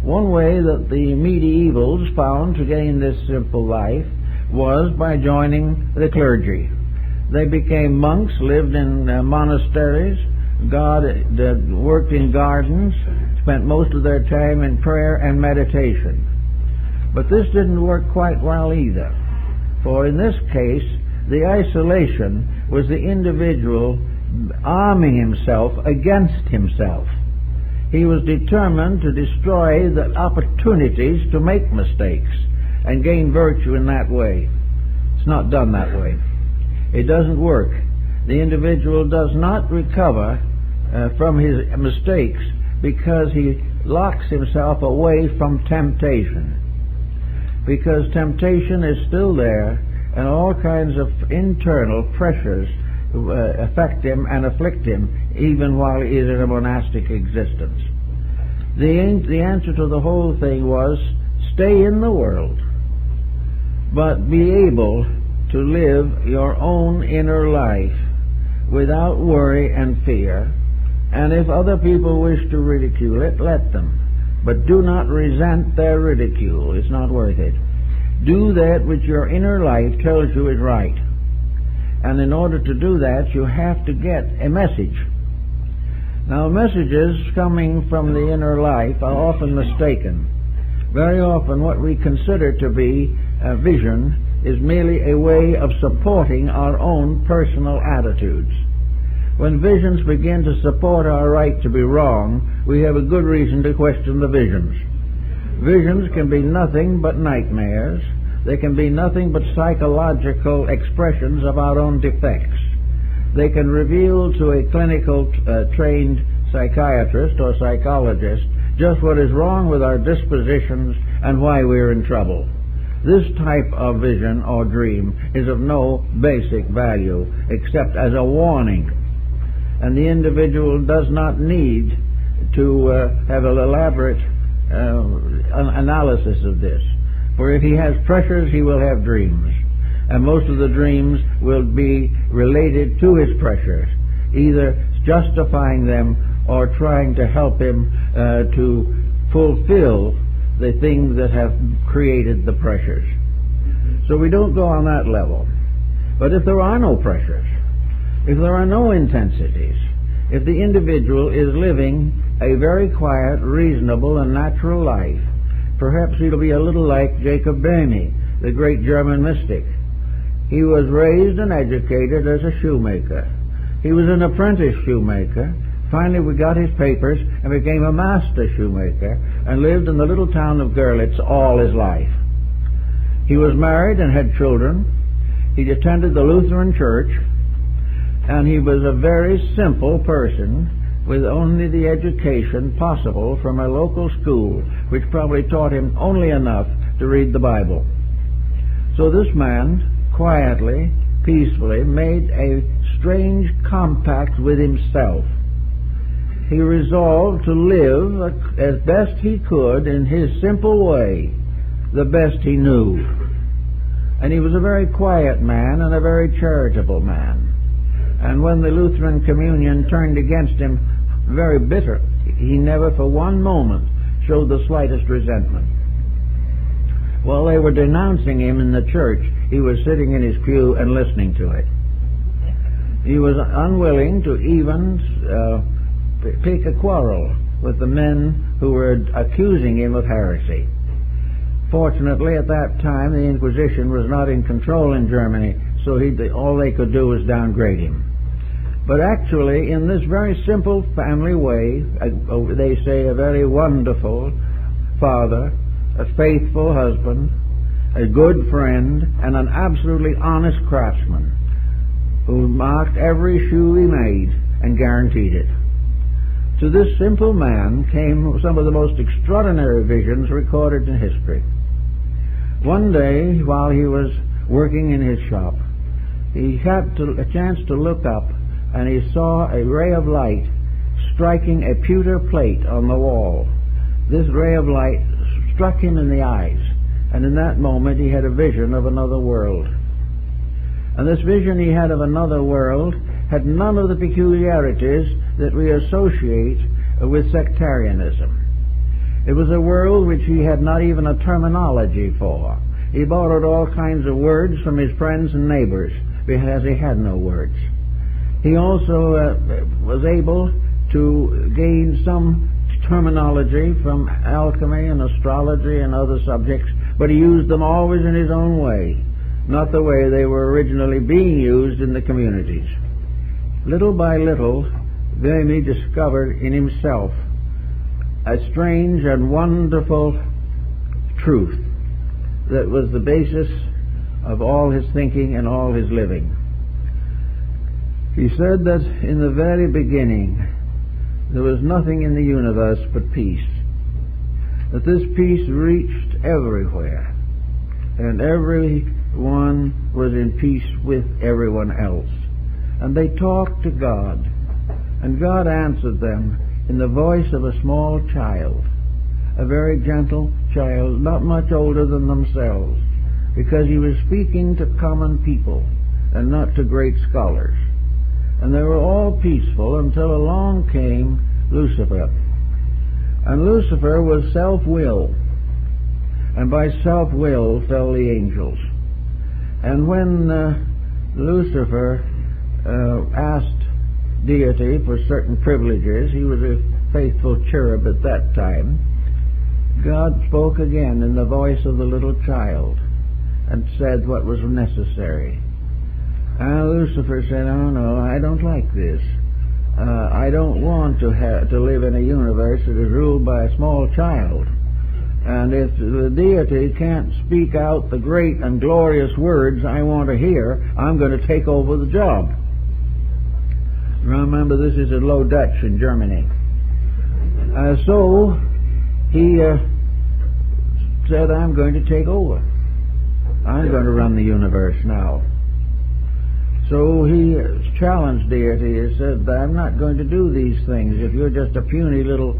One way that the medievals found to gain this simple life was by joining the clergy. They became monks, lived in monasteries, worked in gardens, spent most of their time in prayer and meditation. But this didn't work quite well either, for in this case, the isolation was the individual arming himself against himself. He was determined to destroy the opportunities to make mistakes and gain virtue in that way. It's not done that way. It doesn't work. The individual does not recover from his mistakes because he locks himself away from temptation. Because temptation is still there, and all kinds of internal pressures affect him and afflict him even while he is in a monastic existence. The answer to the whole thing was, stay in the world, but be able to live your own inner life without worry and fear, and if other people wish to ridicule it, let them. But do not resent their ridicule. It's not worth it. Do that which your inner life tells you is right. And in order to do that, you have to get a message. Now, messages coming from the inner life are often mistaken. Very often what we consider to be a vision is merely a way of supporting our own personal attitudes. When visions begin to support our right to be wrong, we have a good reason to question the visions. Visions can be nothing but nightmares. They can be nothing but psychological expressions of our own defects. They can reveal to a clinical trained psychiatrist or psychologist just what is wrong with our dispositions and why we're in trouble. This type of vision or dream is of no basic value except as a warning, and the individual does not need to have an elaborate analysis of this. For if he has pressures, he will have dreams, and most of the dreams will be related to his pressures, either justifying them or trying to help him to fulfill the things that have created the pressures. So we don't go on that level. But if there are no pressures, if there are no intensities, if the individual is living a very quiet, reasonable, and natural life, perhaps he'll be a little like Jacob Boehme, the great German mystic. He was raised and educated as a shoemaker. He was an apprentice shoemaker. Finally, we got his papers and became a master shoemaker and lived in the little town of Görlitz all his life. He was married and had children. He attended the Lutheran church, and he was a very simple person with only the education possible from a local school, which probably taught him only enough to read the Bible. So this man quietly, peacefully made a strange compact with himself. He resolved to live as best he could in his simple way, the best he knew. And he was a very quiet man and a very charitable man. And when the Lutheran communion turned against him, very bitter, he never for one moment showed the slightest resentment. While they were denouncing him in the church, he was sitting in his pew and listening to it. He was unwilling to even pick a quarrel with the men who were accusing him of heresy. Fortunately, at that time, the Inquisition was not in control in Germany, so all they could do was downgrade him. But actually, in this very simple family way, they say a very wonderful father, a faithful husband, a good friend, and an absolutely honest craftsman who marked every shoe he made and guaranteed it. To this simple man came some of the most extraordinary visions recorded in history. One day, while he was working in his shop, he had a chance to look up, and he saw a ray of light striking a pewter plate on the wall. This ray of light struck him in the eyes, and in that moment he had a vision of another world. And this vision he had of another world had none of the peculiarities that we associate with sectarianism. It was a world which he had not even a terminology for. He borrowed all kinds of words from his friends and neighbors because he had no words. He also was able to gain some terminology from alchemy and astrology and other subjects, but he used them always in his own way, not the way they were originally being used in the communities. Little by little, Boehme discovered in himself a strange and wonderful truth that was the basis of all his thinking and all his living. He said that in the very beginning there was nothing in the universe but peace, that this peace reached everywhere, and everyone was in peace with everyone else. And they talked to God, and God answered them in the voice of a small child, a very gentle child, not much older than themselves, because he was speaking to common people and not to great scholars. And they were all peaceful until along came Lucifer. And Lucifer was self-will, and by self-will fell the angels. And when Lucifer asked deity for certain privileges, he was a faithful cherub at that time, God spoke again in the voice of the little child and said what was necessary. And Lucifer said, "Oh no, I don't like this. I don't want to live in a universe that is ruled by a small child. And if the deity can't speak out the great and glorious words I want to hear, I'm going to take over the job." Remember, this is in Low Dutch in Germany. So he said, "I'm going to take over." I'm going to run the universe now. So he challenged deity. He said, I'm not going to do these things. If you're just a puny little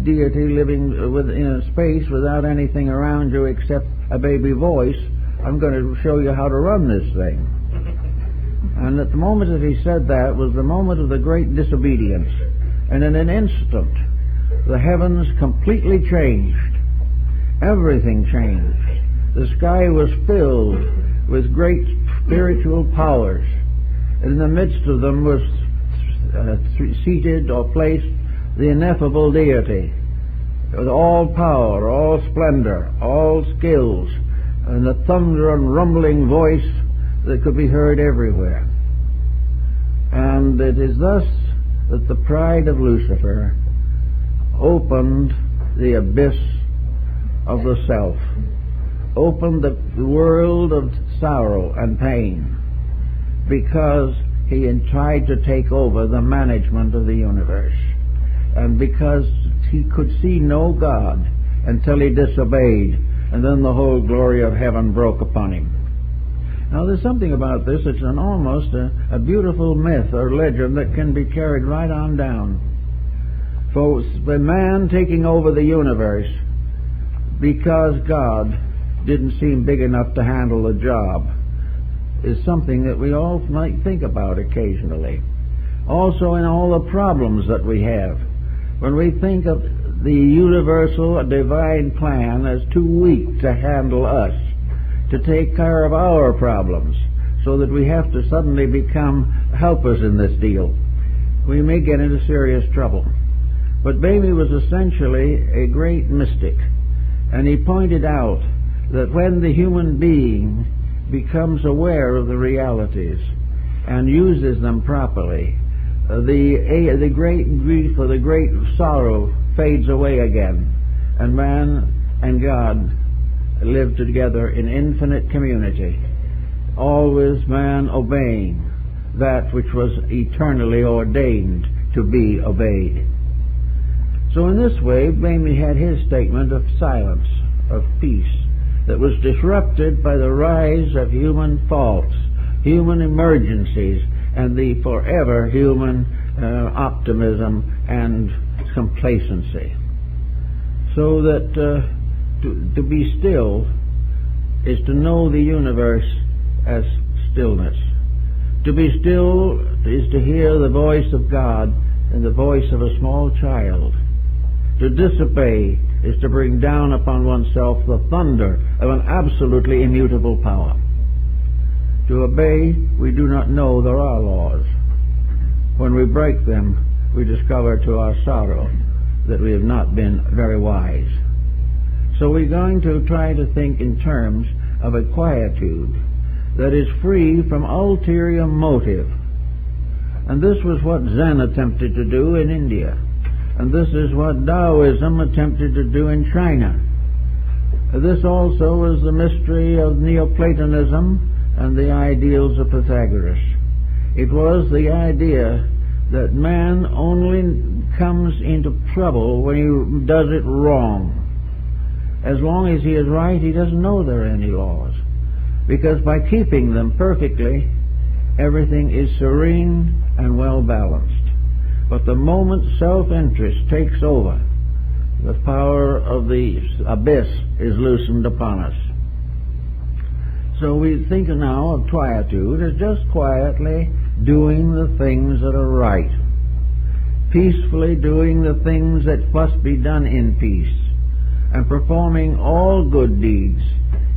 deity living in space without anything around you except a baby voice, I'm going to show you how to run this thing. And at the moment that he said that was the moment of the great disobedience. And in an instant, the heavens completely changed. Everything changed. The sky was filled with great spiritual powers. In the midst of them was seated or placed the ineffable deity, with all power, all splendor, all skills, and the thunder and rumbling voice that could be heard everywhere. And it is thus that the pride of Lucifer opened the abyss of the self, opened the world of sorrow and pain, because he had tried to take over the management of the universe, and because he could see no God until he disobeyed, and then the whole glory of heaven broke upon him. Now there's something about this. It's almost a beautiful myth or legend that can be carried right on down. For the man taking over the universe because God didn't seem big enough to handle the job is something that we all might think about occasionally. Also in all the problems that we have. When we think of the universal divine plan as too weak to handle us, to take care of our problems, so that we have to suddenly become helpers in this deal, we may get into serious trouble. But Bamey was essentially a great mystic, and he pointed out that when the human being becomes aware of the realities and uses them properly, the great grief or the great sorrow fades away again, and man and God live together in infinite community, always man obeying that which was eternally ordained to be obeyed. So in this way, Bamey had his statement of silence, of peace, that was disrupted by the rise of human faults, human emergencies, and the forever human optimism and complacency. So that to be still is to know the universe as stillness. To be still is to hear the voice of God and the voice of a small child. To disobey is to bring down upon oneself the thunder of an absolutely immutable power. To obey, we do not know there are laws. When we break them, we discover to our sorrow that we have not been very wise. So we're going to try to think in terms of a quietude that is free from ulterior motive. And this was what Zen attempted to do in India. And this is what Taoism attempted to do in China. This also is the mystery of Neoplatonism and the ideals of Pythagoras. It was the idea that man only comes into trouble when he does it wrong. As long as he is right, he doesn't know there are any laws, because by keeping them perfectly, everything is serene and well balanced. But the moment self-interest takes over, the power of the abyss is loosened upon us. So we think now of quietude as just quietly doing the things that are right, peacefully doing the things that must be done in peace, and performing all good deeds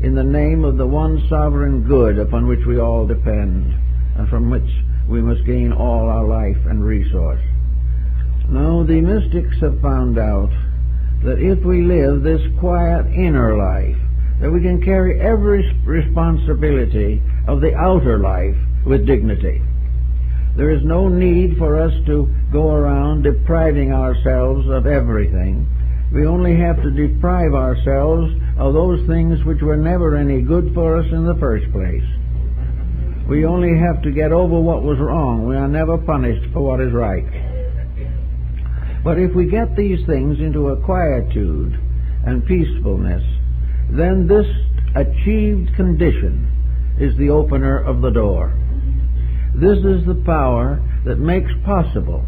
in the name of the one sovereign good upon which we all depend, and from which we must gain all our life and resource. Now, the mystics have found out that if we live this quiet inner life, that we can carry every responsibility of the outer life with dignity. There is no need for us to go around depriving ourselves of everything. We only have to deprive ourselves of those things which were never any good for us in the first place. We only have to get over what was wrong. We are never punished for what is right. But if we get these things into a quietude and peacefulness, then this achieved condition is the opener of the door. This is the power that makes possible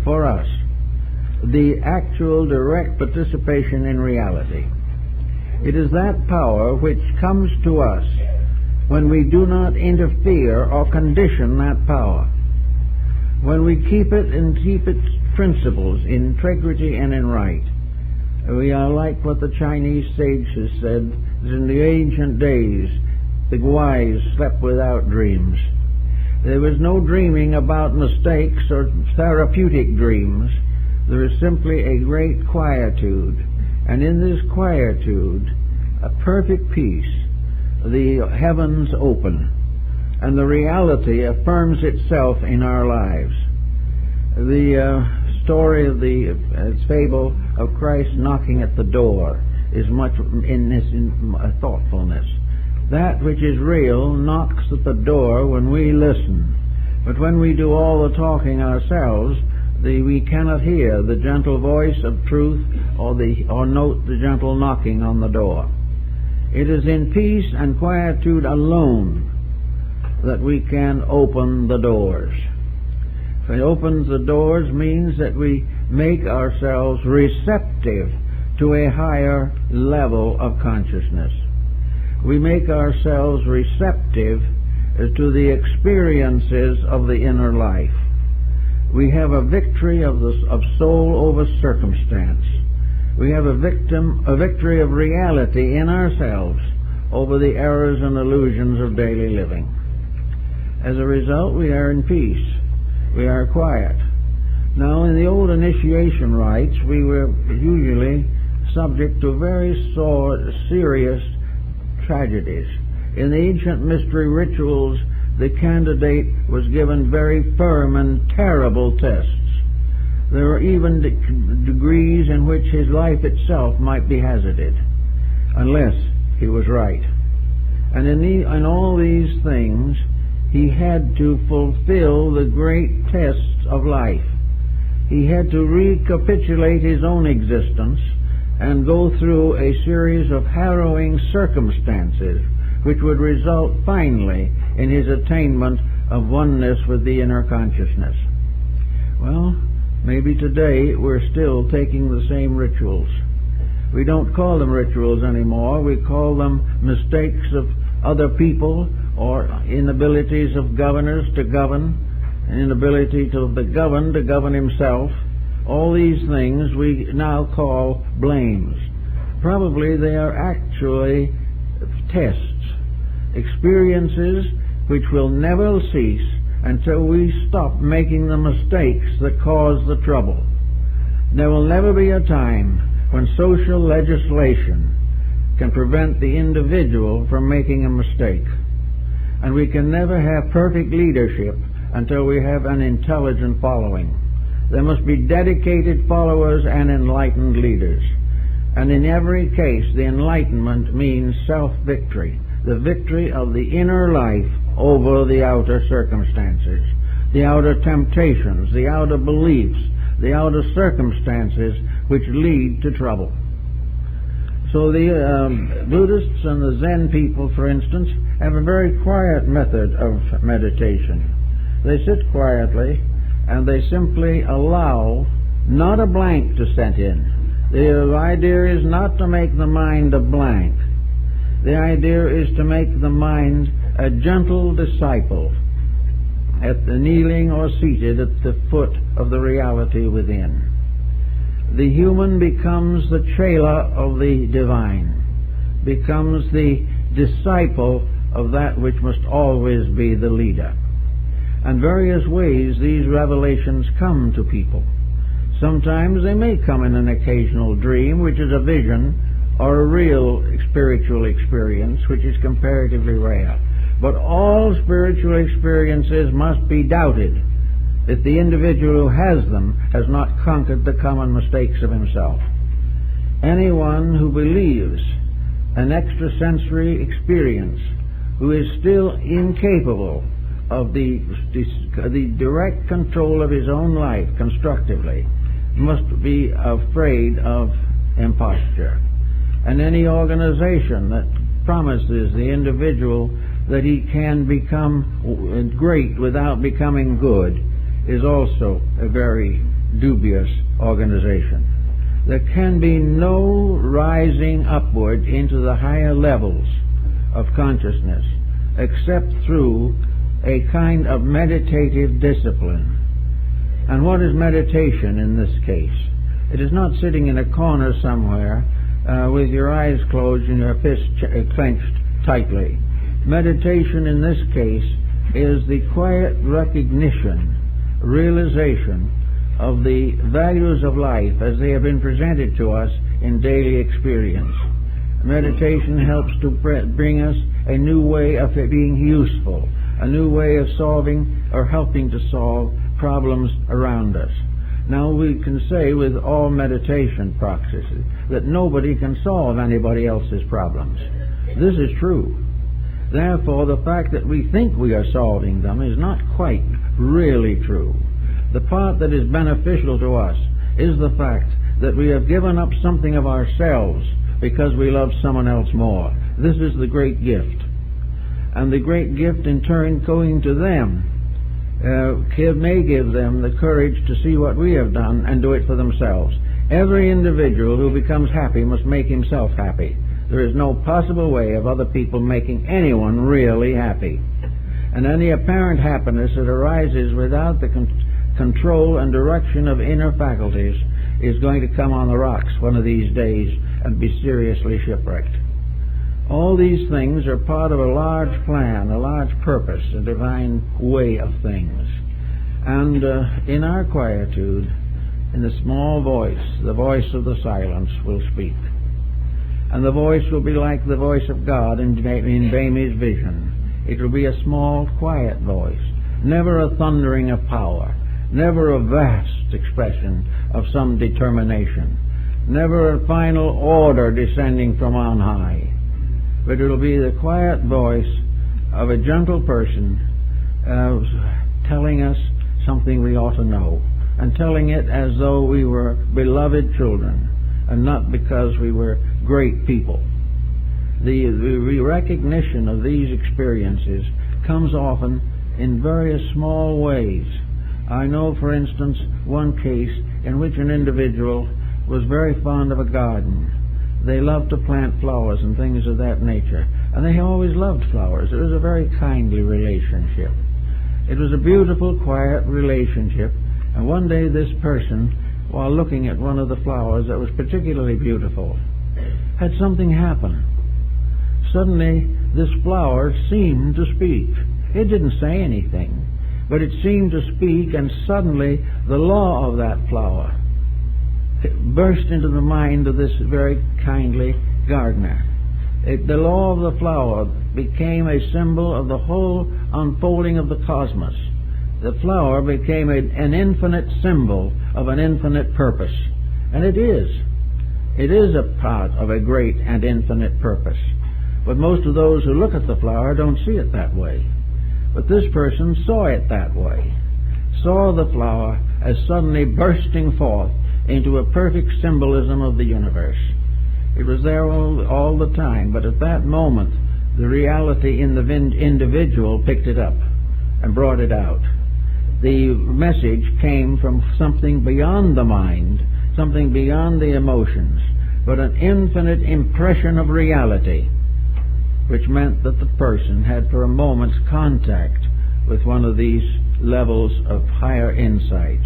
for us the actual direct participation in reality. It is that power which comes to us when we do not interfere or condition that power, when we keep it and keep its principles in integrity and in right. We are like what the Chinese sages said, that in the ancient days the wise slept without dreams. There was no dreaming about mistakes or therapeutic dreams. There is simply a great quietude, and in this quietude, a perfect peace, the heavens open, and the reality affirms itself in our lives. The story of the fable of Christ knocking at the door is much in this thoughtfulness. That which is real knocks at the door when we listen, but when we do all the talking ourselves, we cannot hear the gentle voice of truth or note the gentle knocking on the door. It is in peace and quietude alone that we can open the doors. It opens the doors means that we make ourselves receptive to a higher level of consciousness. We make ourselves receptive to the experiences of the inner life. We have a victory of soul over circumstance. We have a victory of reality in ourselves over the errors and illusions of daily living. As a result, we are in peace. We are quiet. Now, in the old initiation rites, we were usually subject to very serious tragedies. In the ancient mystery rituals, the candidate was given very firm and terrible tests. There were even degrees in which his life itself might be hazarded, unless he was right. And in all these things, he had to fulfill the great tests of life. He had to recapitulate his own existence and go through a series of harrowing circumstances which would result finally in his attainment of oneness with the inner consciousness. Well, maybe today we're still taking the same rituals. We don't call them rituals anymore. We call them mistakes of other people or inabilities of governors to govern, an inability of the governed to govern himself. All these things we now call blames. Probably they are actually tests, experiences which will never cease until we stop making the mistakes that cause the trouble. There will never be a time when social legislation can prevent the individual from making a mistake. And we can never have perfect leadership until we have an intelligent following. There must be dedicated followers and enlightened leaders. And in every case, the enlightenment means self-victory, the victory of the inner life over the outer circumstances, the outer temptations, the outer beliefs, the outer circumstances which lead to trouble. So the Buddhists and the Zen people, for instance, have a very quiet method of meditation. They sit quietly and they simply allow not a blank to set in. The idea is not to make the mind a blank. The idea is to make the mind a gentle disciple, at the kneeling or seated at the foot of the reality within. The human becomes the chela of the divine, becomes the disciple of that which must always be the leader. And various ways these revelations come to people. Sometimes they may come in an occasional dream, which is a vision, or a real spiritual experience, which is comparatively rare. But all spiritual experiences must be doubted if the individual who has them has not conquered the common mistakes of himself. Anyone who believes an extrasensory experience, who is still incapable of the direct control of his own life constructively, must be afraid of imposture. And any organization that promises the individual that he can become great without becoming good is also a very dubious organization. There can be no rising upward into the higher levels of consciousness except through a kind of meditative discipline. And what is meditation in this case? It is not sitting in a corner somewhere with your eyes closed and your fists clenched tightly. Meditation in this case is the quiet recognition, realization of the values of life as they have been presented to us in daily experience. Meditation helps to bring us a new way of being useful, a new way of solving or helping to solve problems around us. Now we can say with all meditation practices that nobody can solve anybody else's problems. This is true. Therefore, the fact that we think we are solving them is not quite really true. The part that is beneficial to us is the fact that we have given up something of ourselves because we love someone else more. This is the great gift. And the great gift in turn going to them may give them the courage to see what we have done and do it for themselves. Every individual who becomes happy must make himself happy. There is no possible way of other people making anyone really happy. And any apparent happiness that arises without the control and direction of inner faculties is going to come on the rocks one of these days and be seriously shipwrecked. All these things are part of a large plan, a large purpose, a divine way of things. And in our quietude, in the small voice, the voice of the silence will speak. And the voice will be like the voice of God in Bamy's vision. It will be a small, quiet voice, never a thundering of power, never a vast expression of some determination, never a final order descending from on high. But it will be the quiet voice of a gentle person telling us something we ought to know, and telling it as though we were beloved children, and not because we were great people. The recognition of these experiences comes often in various small ways. I know, for instance, one case in which an individual was very fond of a garden. They loved to plant flowers and things of that nature, and they always loved flowers. It was a very kindly relationship. It was a beautiful, quiet relationship, and one day this person, while looking at one of the flowers that was particularly beautiful, had something happen. Suddenly, this flower seemed to speak. It didn't say anything, but it seemed to speak, and suddenly the law of that flower burst into the mind of this very kindly gardener. The law of the flower became a symbol of the whole unfolding of the cosmos. The flower became an infinite symbol of an infinite purpose. And it is. It is a part of a great and infinite purpose. But most of those who look at the flower don't see it that way. But this person saw it that way. Saw the flower as suddenly bursting forth into a perfect symbolism of the universe. It was there all the time, but at that moment the reality in the individual picked it up and brought it out. The message came from something beyond the mind, something beyond the emotions, but an infinite impression of reality, which meant that the person had for a moment's contact with one of these levels of higher insight.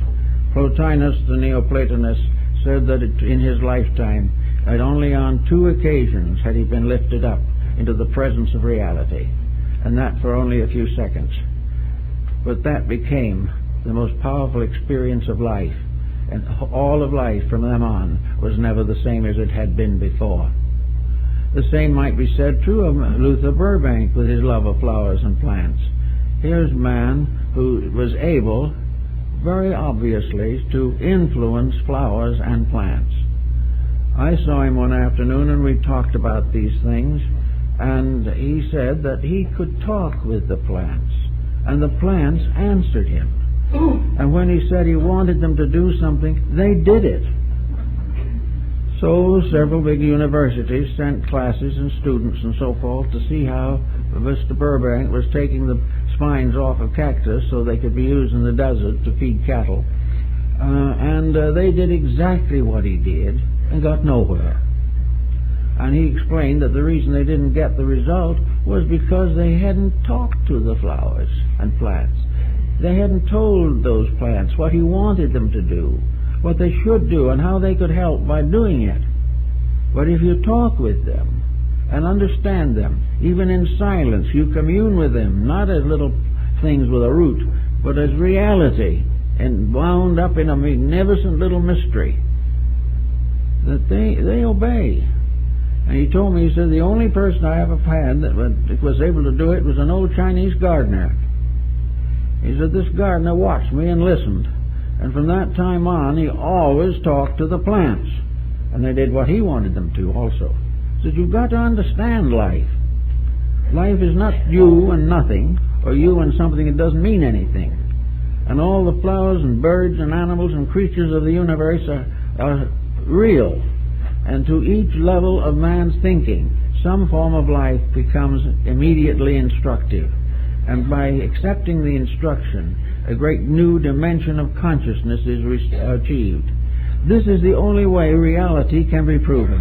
Plotinus, the Neoplatonist, said that in his lifetime, that only on 2 occasions had he been lifted up into the presence of reality, and that for only a few seconds. But that became the most powerful experience of life, and all of life from then on was never the same as it had been before. The same might be said true of Luther Burbank with his love of flowers and plants. Here's a man who was able, very obviously, to influence flowers and plants. I saw him one afternoon and we talked about these things, and he said that he could talk with the plants, and the plants answered him. And when he said he wanted them to do something, they did it. So several big universities sent classes and students and so forth to see how Mr. Burbank was taking the spines off of cactus so they could be used in the desert to feed cattle. And they did exactly what he did and got nowhere. And he explained that the reason they didn't get the result was because they hadn't talked to the flowers and plants. They hadn't told those plants what he wanted them to do, what they should do, and how they could help by doing it. But if you talk with them and understand them, even in silence, you commune with them, not as little things with a root, but as reality, and wound up in a magnificent little mystery, that they obey. And he told me, he said, the only person I ever had that was able to do it was an old Chinese gardener. He said, this gardener watched me and listened. And from that time on, he always talked to the plants. And they did what he wanted them to also. He said, you've got to understand life. Life is not you and nothing, or you and something that doesn't mean anything. And all the flowers and birds and animals and creatures of the universe are real. And to each level of man's thinking, some form of life becomes immediately instructive. And by accepting the instruction, a great new dimension of consciousness is achieved. This is the only way reality can be proven.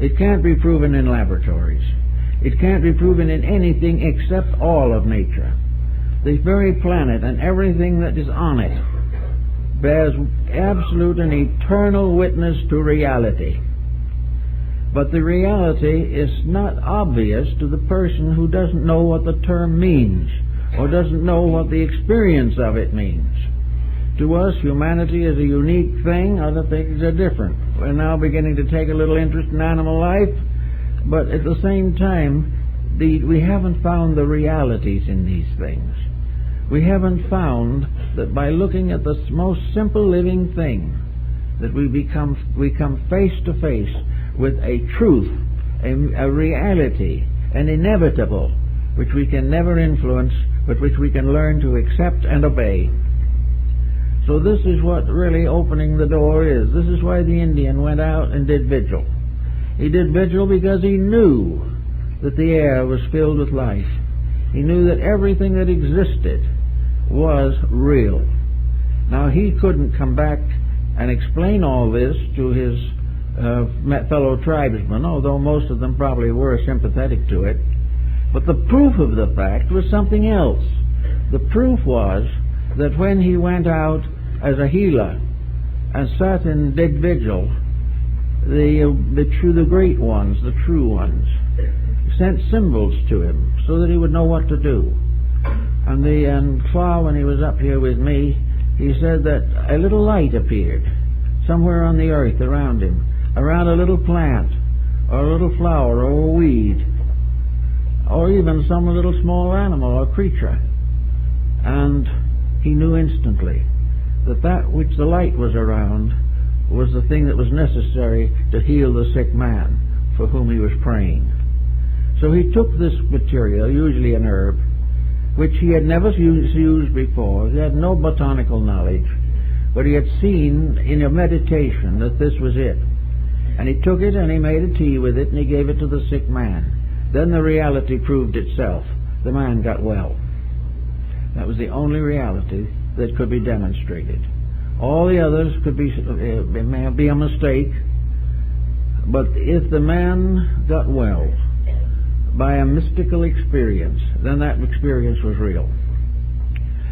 It can't be proven in laboratories. It can't be proven in anything except all of nature. This very planet and everything that is on it bears absolute and eternal witness to reality. But the reality is not obvious to the person who doesn't know what the term means, or doesn't know what the experience of it means. To us, humanity is a unique thing. Other things are different. We're now beginning to take a little interest in animal life, but at the same time, we haven't found the realities in these things. We haven't found that by looking at the most simple living thing, that we come face to face with a truth, a reality, an inevitable, which we can never influence, but which we can learn to accept and obey. So this is what really opening the door is. This is why the Indian went out and did vigil. He did vigil because he knew that the air was filled with life. He knew that everything that existed was real. Now he couldn't come back and explain all this to his fellow tribesmen, although most of them probably were sympathetic to it. But the proof of the fact was something else. The proof was that when he went out as a healer and sat and did vigil, the great ones, the true ones, sent symbols to him so that he would know what to do. And far when he was up here with me, he said that a little light appeared somewhere on the earth around him, around a little plant, or a little flower, or a weed, or even some little small animal or creature. And he knew instantly that that which the light was around was the thing that was necessary to heal the sick man for whom he was praying. So he took this material, usually an herb, which he had never used before. He had no botanical knowledge, but he had seen in a meditation that this was it. And he took it and he made a tea with it and he gave it to the sick man. Then the reality proved itself. The man got well. That was the only reality that could be demonstrated. All the others could be a mistake, but if the man got well by a mystical experience, then that experience was real.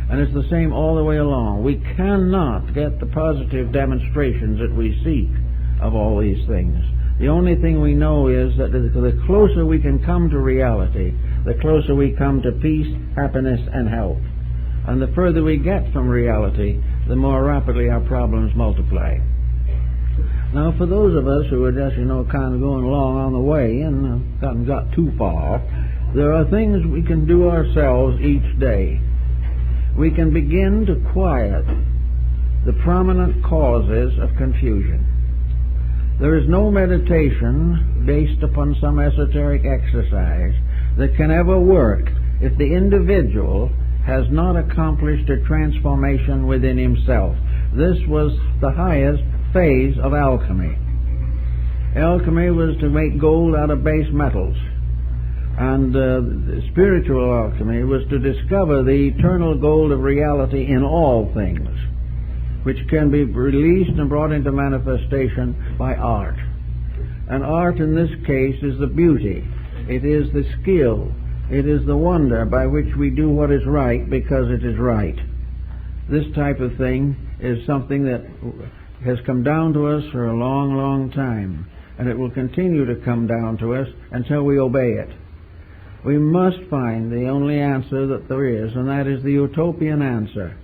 And it's the same all the way along. We cannot get the positive demonstrations that we seek of all these things. The only thing we know is that the closer we can come to reality, the closer we come to peace, happiness, and health. And the further we get from reality, the more rapidly our problems multiply. Now, for those of us who are just, kind of going along on the way and haven't got too far, there are things we can do ourselves each day. We can begin to quiet the prominent causes of confusion. There is no meditation based upon some esoteric exercise that can ever work if the individual has not accomplished a transformation within himself. This was the highest phase of alchemy. Alchemy was to make gold out of base metals. And spiritual alchemy was to discover the eternal gold of reality in all things, which can be released and brought into manifestation by art. And art in this case is the beauty. It is the skill. It is the wonder by which we do what is right because it is right. This type of thing is something that has come down to us for a long, long time, and it will continue to come down to us until we obey it. We must find the only answer that there is, and that is the utopian answer,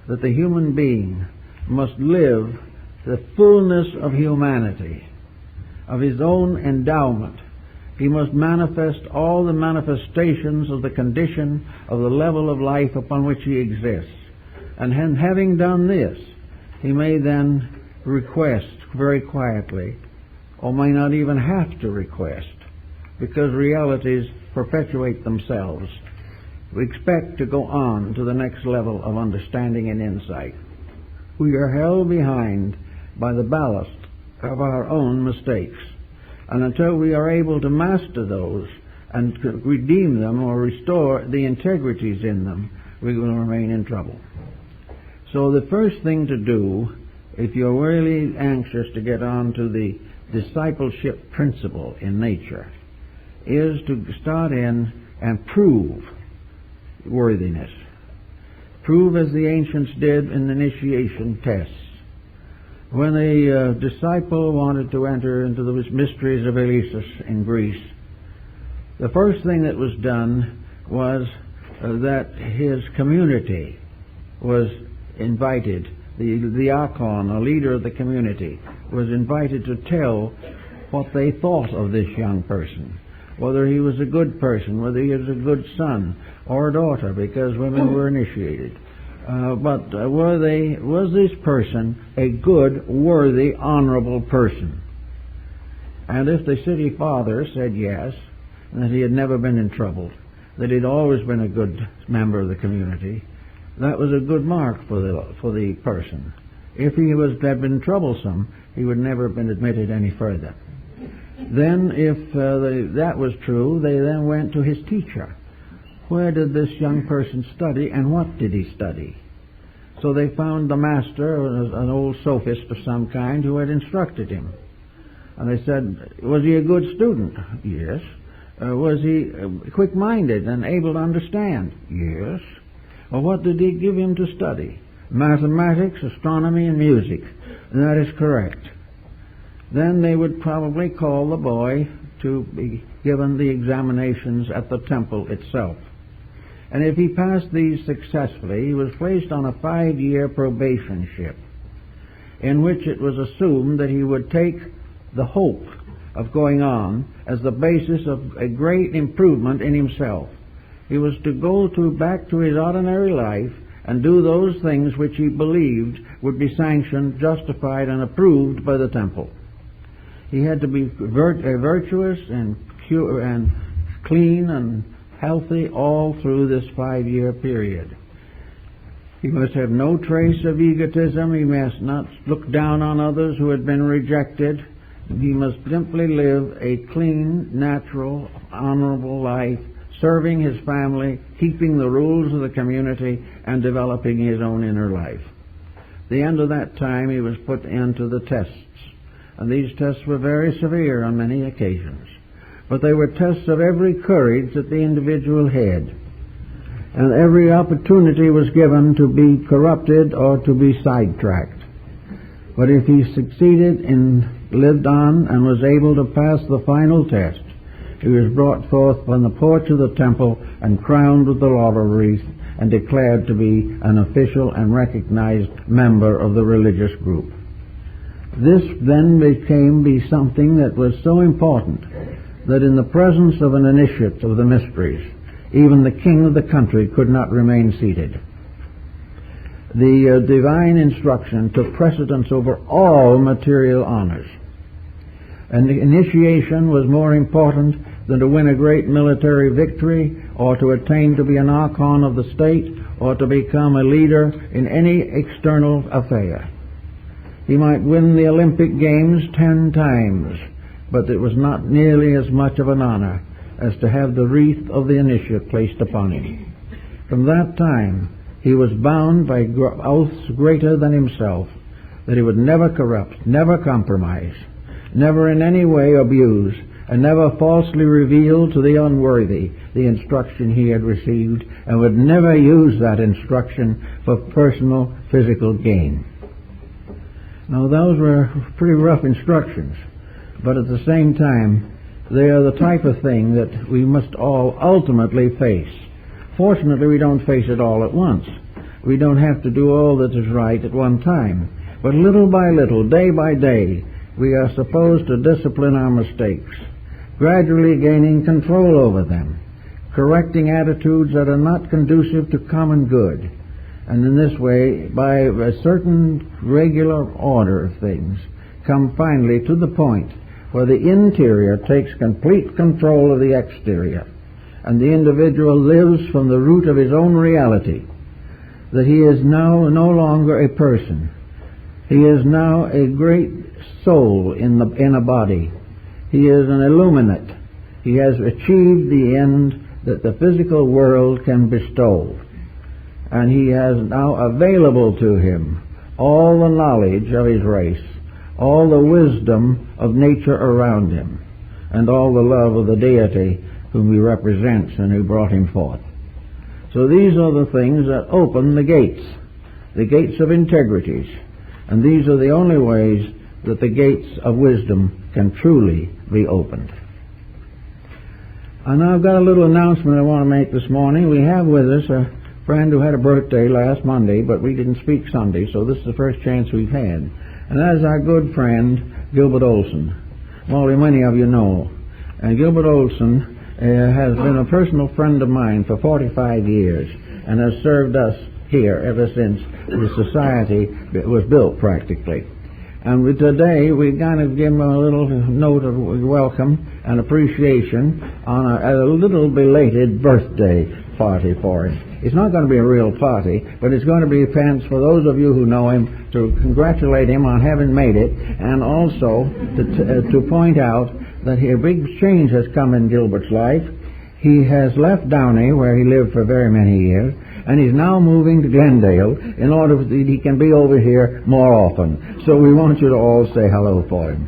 that the human being must live the fullness of humanity, of his own endowment. He must manifest all the manifestations of the condition of the level of life upon which he exists. And having done this, he may then request very quietly, or may not even have to request, because realities perpetuate themselves. We expect to go on to the next level of understanding and insight. We are held behind by the ballast of our own mistakes. And until we are able to master those and redeem them or restore the integrities in them, we will remain in trouble. So the first thing to do, if you're really anxious to get on to the discipleship principle in nature, is to start in and prove worthiness. Prove as the ancients did in initiation tests. When a disciple wanted to enter into the mysteries of Eleusis in Greece, the first thing that was done was that his community was invited. The diakon, a leader of the community, was invited to tell what they thought of this young person, whether he was a good person, whether he was a good son or daughter, because women were initiated. But was this person a good, worthy, honorable person? And if the city father said yes, that he had never been in trouble, that he'd always been a good member of the community, that was a good mark for the person. If he had been troublesome, he would never have been admitted any further. Then, if that was true, they then went to his teacher. Where did this young person study, and what did he study? So they found the master, an old sophist of some kind, who had instructed him. And they said, was he a good student? Yes. Was he quick-minded and able to understand? Yes. Well, what did he give him to study? Mathematics, astronomy, and music. That is correct. Then they would probably call the boy to be given the examinations at the temple itself. And if he passed these successfully, he was placed on a 5-year probationship, in which it was assumed that he would take the hope of going on as the basis of a great improvement in himself. He was to go back to his ordinary life and do those things which he believed would be sanctioned, justified, and approved by the temple. He had to be virtuous and pure and clean and healthy all through this 5-year period. He must have no trace of egotism. He must not look down on others who had been rejected. He must simply live a clean, natural, honorable life, serving his family, keeping the rules of the community, and developing his own inner life. At the end of that time, he was put into the tests. And these tests were very severe on many occasions. But they were tests of every courage that the individual had. And every opportunity was given to be corrupted or to be sidetracked. But if he succeeded and lived on and was able to pass the final test, he was brought forth from the porch of the temple and crowned with the laurel wreath and declared to be an official and recognized member of the religious group. This then became something that was so important that in the presence of an initiate of the mysteries, even the king of the country could not remain seated. The divine instruction took precedence over all material honors. And the initiation was more important than to win a great military victory or to attain to be an archon of the state or to become a leader in any external affair. He might win the Olympic Games 10 times, but it was not nearly as much of an honor as to have the wreath of the initiate placed upon him. From that time, he was bound by oaths greater than himself that he would never corrupt, never compromise, never in any way abuse, and never falsely reveal to the unworthy the instruction he had received, and would never use that instruction for personal physical gain. Now, those were pretty rough instructions, but at the same time, they are the type of thing that we must all ultimately face. Fortunately, we don't face it all at once. We don't have to do all that is right at one time. But little by little, day by day, we are supposed to discipline our mistakes, gradually gaining control over them, correcting attitudes that are not conducive to common good, and in this way, by a certain regular order of things, come finally to the point where the interior takes complete control of the exterior, and the individual lives from the root of his own reality, that he is now no longer a person. He is now a great soul in a body. He is an illuminate. He has achieved the end that the physical world can bestow. And he has now available to him all the knowledge of his race, all the wisdom of nature around him, and all the love of the deity whom he represents and who brought him forth. So these are the things that open the gates of integrities. And these are the only ways that the gates of wisdom can truly be opened. And I've got a little announcement I want to make this morning. We have with us a friend who had a birthday last Monday, but we didn't speak Sunday, so this is the first chance we've had. And that is our good friend, Gilbert Olson. Well, many of you know. And Gilbert Olson has been a personal friend of mine for 45 years and has served us here ever since the society was built practically. And today we kind of give him a little note of welcome and appreciation on a little belated birthday party for him. It's not going to be a real party, but it's going to be a chance for those of you who know him to congratulate him on having made it, and also to point out that a big change has come in Gilbert's life. He has left Downey, where he lived for very many years, and he's now moving to Glendale in order that he can be over here more often. So we want you to all say hello for him.